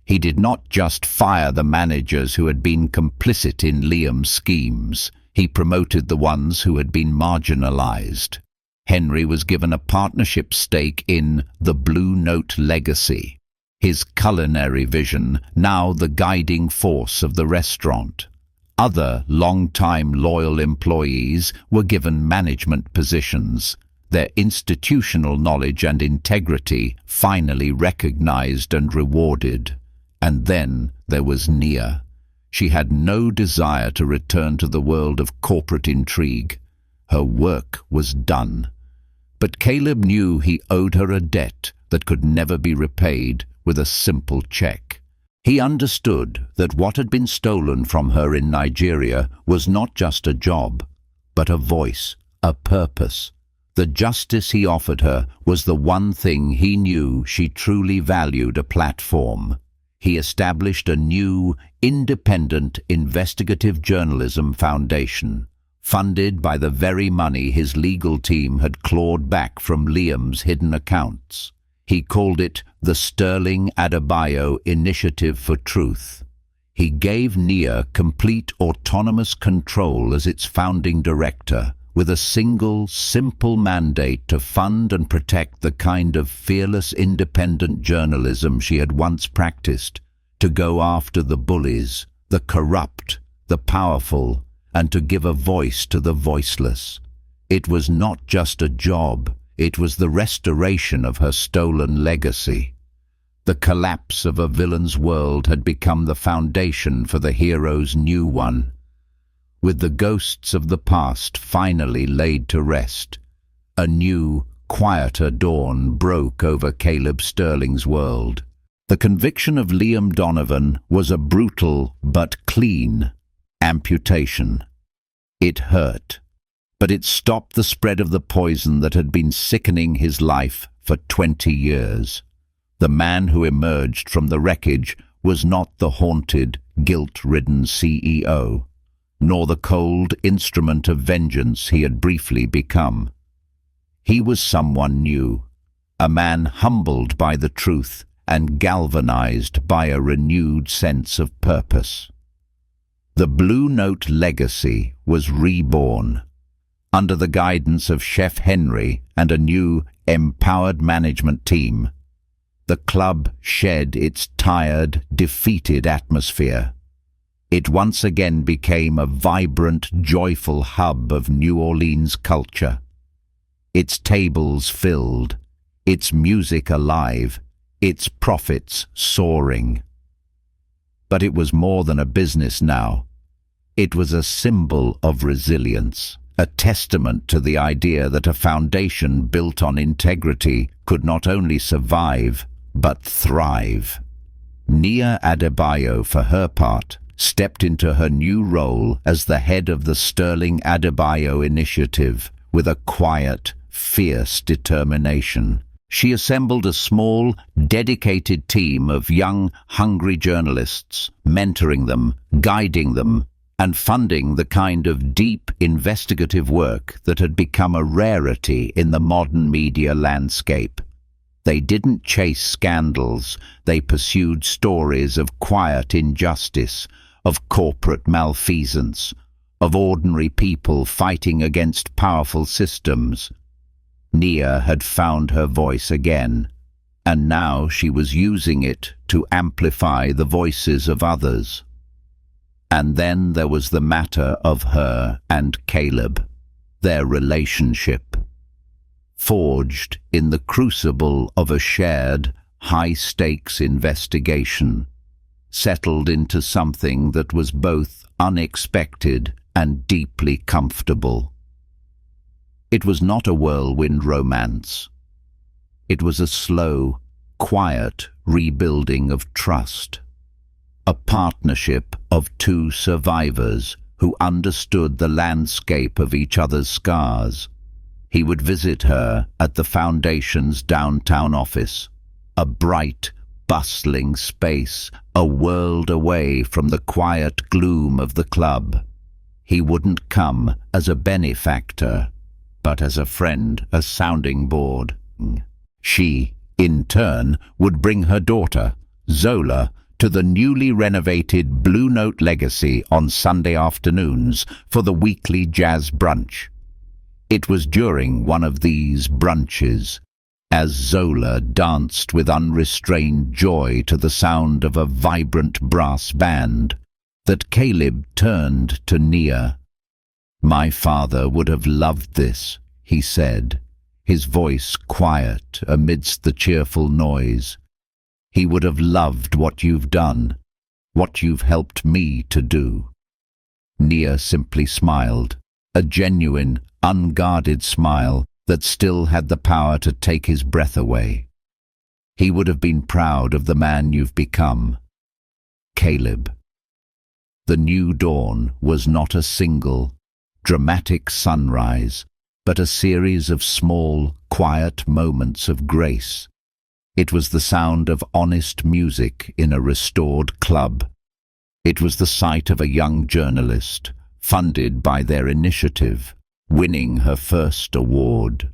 He did not just fire the managers who had been complicit in Liam's schemes. He promoted the ones who had been marginalized. Henry was given a partnership stake in the Blue Note legacy, his culinary vision now the guiding force of the restaurant. Other long-time loyal employees were given management positions, their institutional knowledge and integrity finally recognized and rewarded. And then there was Nia. She had no desire to return to the world of corporate intrigue. Her work was done. But Caleb knew he owed her a debt that could never be repaid with a simple check. He understood that what had been stolen from her in Nigeria was not just a job, but a voice, a purpose. The justice he offered her was the one thing he knew she truly valued: a platform. He established a new, independent investigative journalism foundation, funded by the very money his legal team had clawed back from Liam's hidden accounts. He called it the Nia Adebayo Initiative for Truth. He gave Nia complete autonomous control as its founding director, with a single, simple mandate to fund and protect the kind of fearless, independent journalism she had once practiced, to go after the bullies, the corrupt, the powerful, and to give a voice to the voiceless. It was not just a job, it was the restoration of her stolen legacy. The collapse of a villain's world had become the foundation for the hero's new one. With the ghosts of the past finally laid to rest, a new, quieter dawn broke over Caleb Sterling's world. The conviction of Liam Donovan was a brutal but clean amputation. It hurt, but it stopped the spread of the poison that had been sickening his life for 20 years. The man who emerged from the wreckage was not the haunted, guilt-ridden CEO, nor the cold instrument of vengeance he had briefly become. He was someone new, a man humbled by the truth and galvanized by a renewed sense of purpose. The Blue Note legacy was reborn, under the guidance of Chef Henry and a new, empowered management team. The club shed its tired, defeated atmosphere. It once again became a vibrant, joyful hub of New Orleans culture. Its tables filled, its music alive, its profits soaring. But it was more than a business now. It was a symbol of resilience, a testament to the idea that a foundation built on integrity could not only survive, but thrive. Nia Adebayo, for her part, stepped into her new role as the head of the Sterling Adebayo Initiative with a quiet, fierce determination. She assembled a small, dedicated team of young, hungry journalists, mentoring them, guiding them, and funding the kind of deep, investigative work that had become a rarity in the modern media landscape. They didn't chase scandals, they pursued stories of quiet injustice, of corporate malfeasance, of ordinary people fighting against powerful systems. Nia had found her voice again, and now she was using it to amplify the voices of others. And then there was the matter of her and Caleb, their relationship. Forged in the crucible of a shared, high-stakes investigation, settled into something that was both unexpected and deeply comfortable. It was not a whirlwind romance. It was a slow, quiet rebuilding of trust. A partnership of two survivors who understood the landscape of each other's scars. He would visit her at the Foundation's downtown office, a bright, bustling space, a world away from the quiet gloom of the club. He wouldn't come as a benefactor, but as a friend, a sounding board. She, in turn, would bring her daughter, Zola, to the newly renovated Blue Note legacy on Sunday afternoons for the weekly jazz brunch. It was during one of these brunches, as Zola danced with unrestrained joy to the sound of a vibrant brass band, that Caleb turned to Nia. "My father would have loved this," he said, his voice quiet amidst the cheerful noise. "He would have loved what you've done, what you've helped me to do." Nia simply smiled, a genuine, unguarded smile that still had the power to take his breath away. "He would have been proud of the man you've become, Caleb." The new dawn was not a single, dramatic sunrise, but a series of small, quiet moments of grace. It was the sound of honest music in a restored club. It was the sight of a young journalist, funded by their initiative, winning her first award.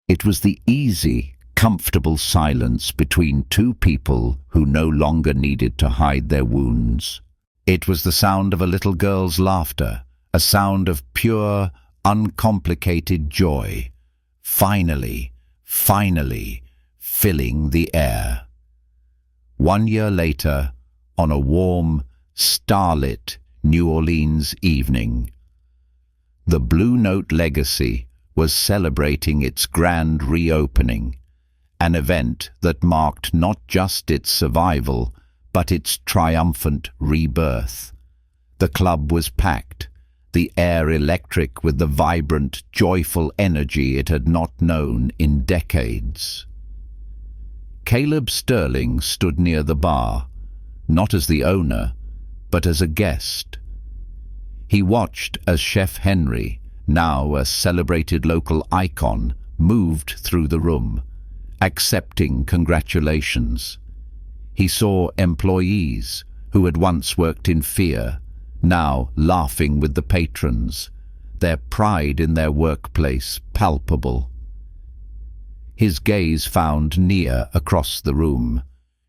It was the easy, comfortable silence between two people who no longer needed to hide their wounds. It was the sound of a little girl's laughter, a sound of pure, uncomplicated joy. Finally, filling the air. 1 year later, on a warm, starlit New Orleans evening, the Blue Note legacy was celebrating its grand reopening, an event that marked not just its survival, but its triumphant rebirth. The club was packed, the air electric with the vibrant, joyful energy it had not known in decades. Caleb Sterling stood near the bar, not as the owner, but as a guest. He watched as Chef Henry, now a celebrated local icon, moved through the room, accepting congratulations. He saw employees who had once worked in fear, now laughing with the patrons, their pride in their workplace palpable. His gaze found Nia across the room.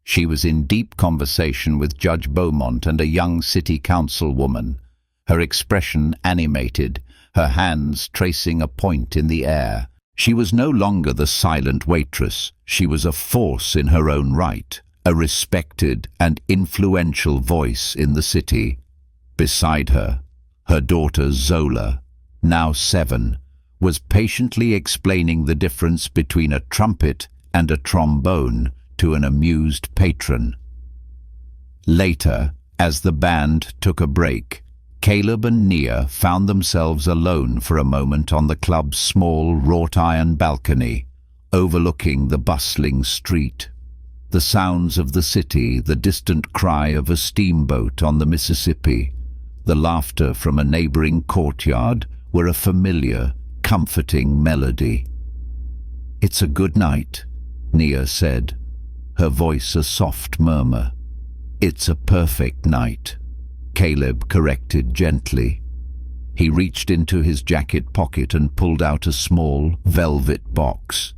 She was in deep conversation with Judge Beaumont and a young city councilwoman, her expression animated, her hands tracing a point in the air. She was no longer the silent waitress. She was a force in her own right, a respected and influential voice in the city. Beside her, her daughter Zola, now 7, was patiently explaining the difference between a trumpet and a trombone to an amused patron. Later, as the band took a break, Caleb and Nia found themselves alone for a moment on the club's small wrought-iron balcony, overlooking the bustling street. The sounds of the city, the distant cry of a steamboat on the Mississippi, the laughter from a neighboring courtyard were a familiar, comforting melody. "It's a good night," Nia said, her voice a soft murmur. "It's a perfect night," Caleb corrected gently. He reached into his jacket pocket and pulled out a small velvet box.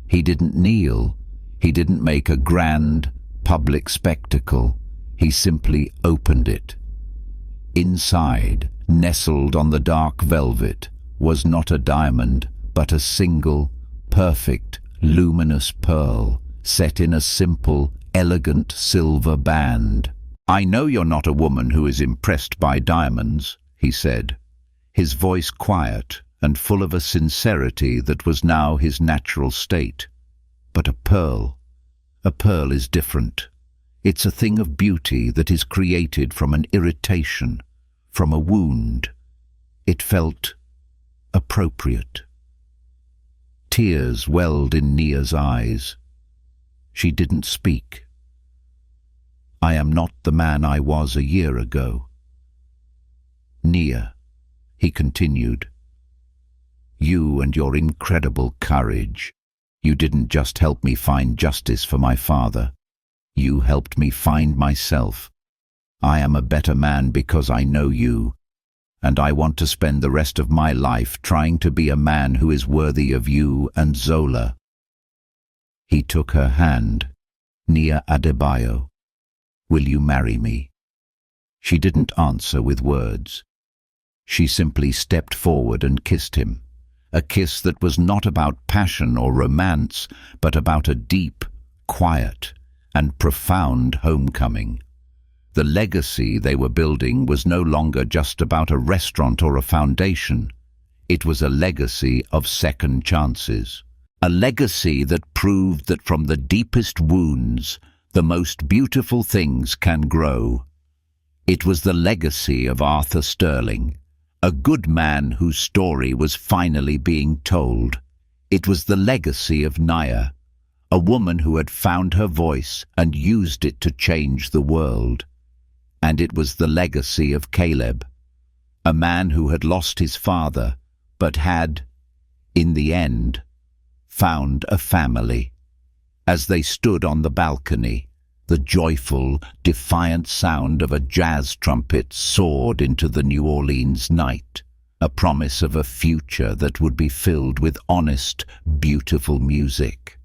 He didn't kneel. He didn't make a grand, public spectacle. He simply opened it. Inside, nestled on the dark velvet, was not a diamond, but a single, perfect, luminous pearl, set in a simple, elegant silver band. "I know you're not a woman who is impressed by diamonds," he said, his voice quiet and full of a sincerity that was now his natural state. "But a pearl is different. It's a thing of beauty that is created from an irritation, from a wound." It felt appropriate. Tears welled in Nia's eyes. She didn't speak. "I am not the man I was a year ago. Nia," he continued, "you and your incredible courage, you didn't just help me find justice for my father. You helped me find myself. I am a better man because I know you, and I want to spend the rest of my life trying to be a man who is worthy of you and Zola." He took her hand. "Nia Adebayo, will you marry me?" She didn't answer with words. She simply stepped forward and kissed him, a kiss that was not about passion or romance, but about a deep, quiet, and profound homecoming. The legacy they were building was no longer just about a restaurant or a foundation. It was a legacy of second chances. A legacy that proved that from the deepest wounds, the most beautiful things can grow. It was the legacy of Arthur Sterling, a good man whose story was finally being told. It was the legacy of Nia, a woman who had found her voice and used it to change the world. And it was the legacy of Caleb, a man who had lost his father, but had, in the end, found a family. As they stood on the balcony, the joyful, defiant sound of a jazz trumpet soared into the New Orleans night, a promise of a future that would be filled with honest, beautiful music.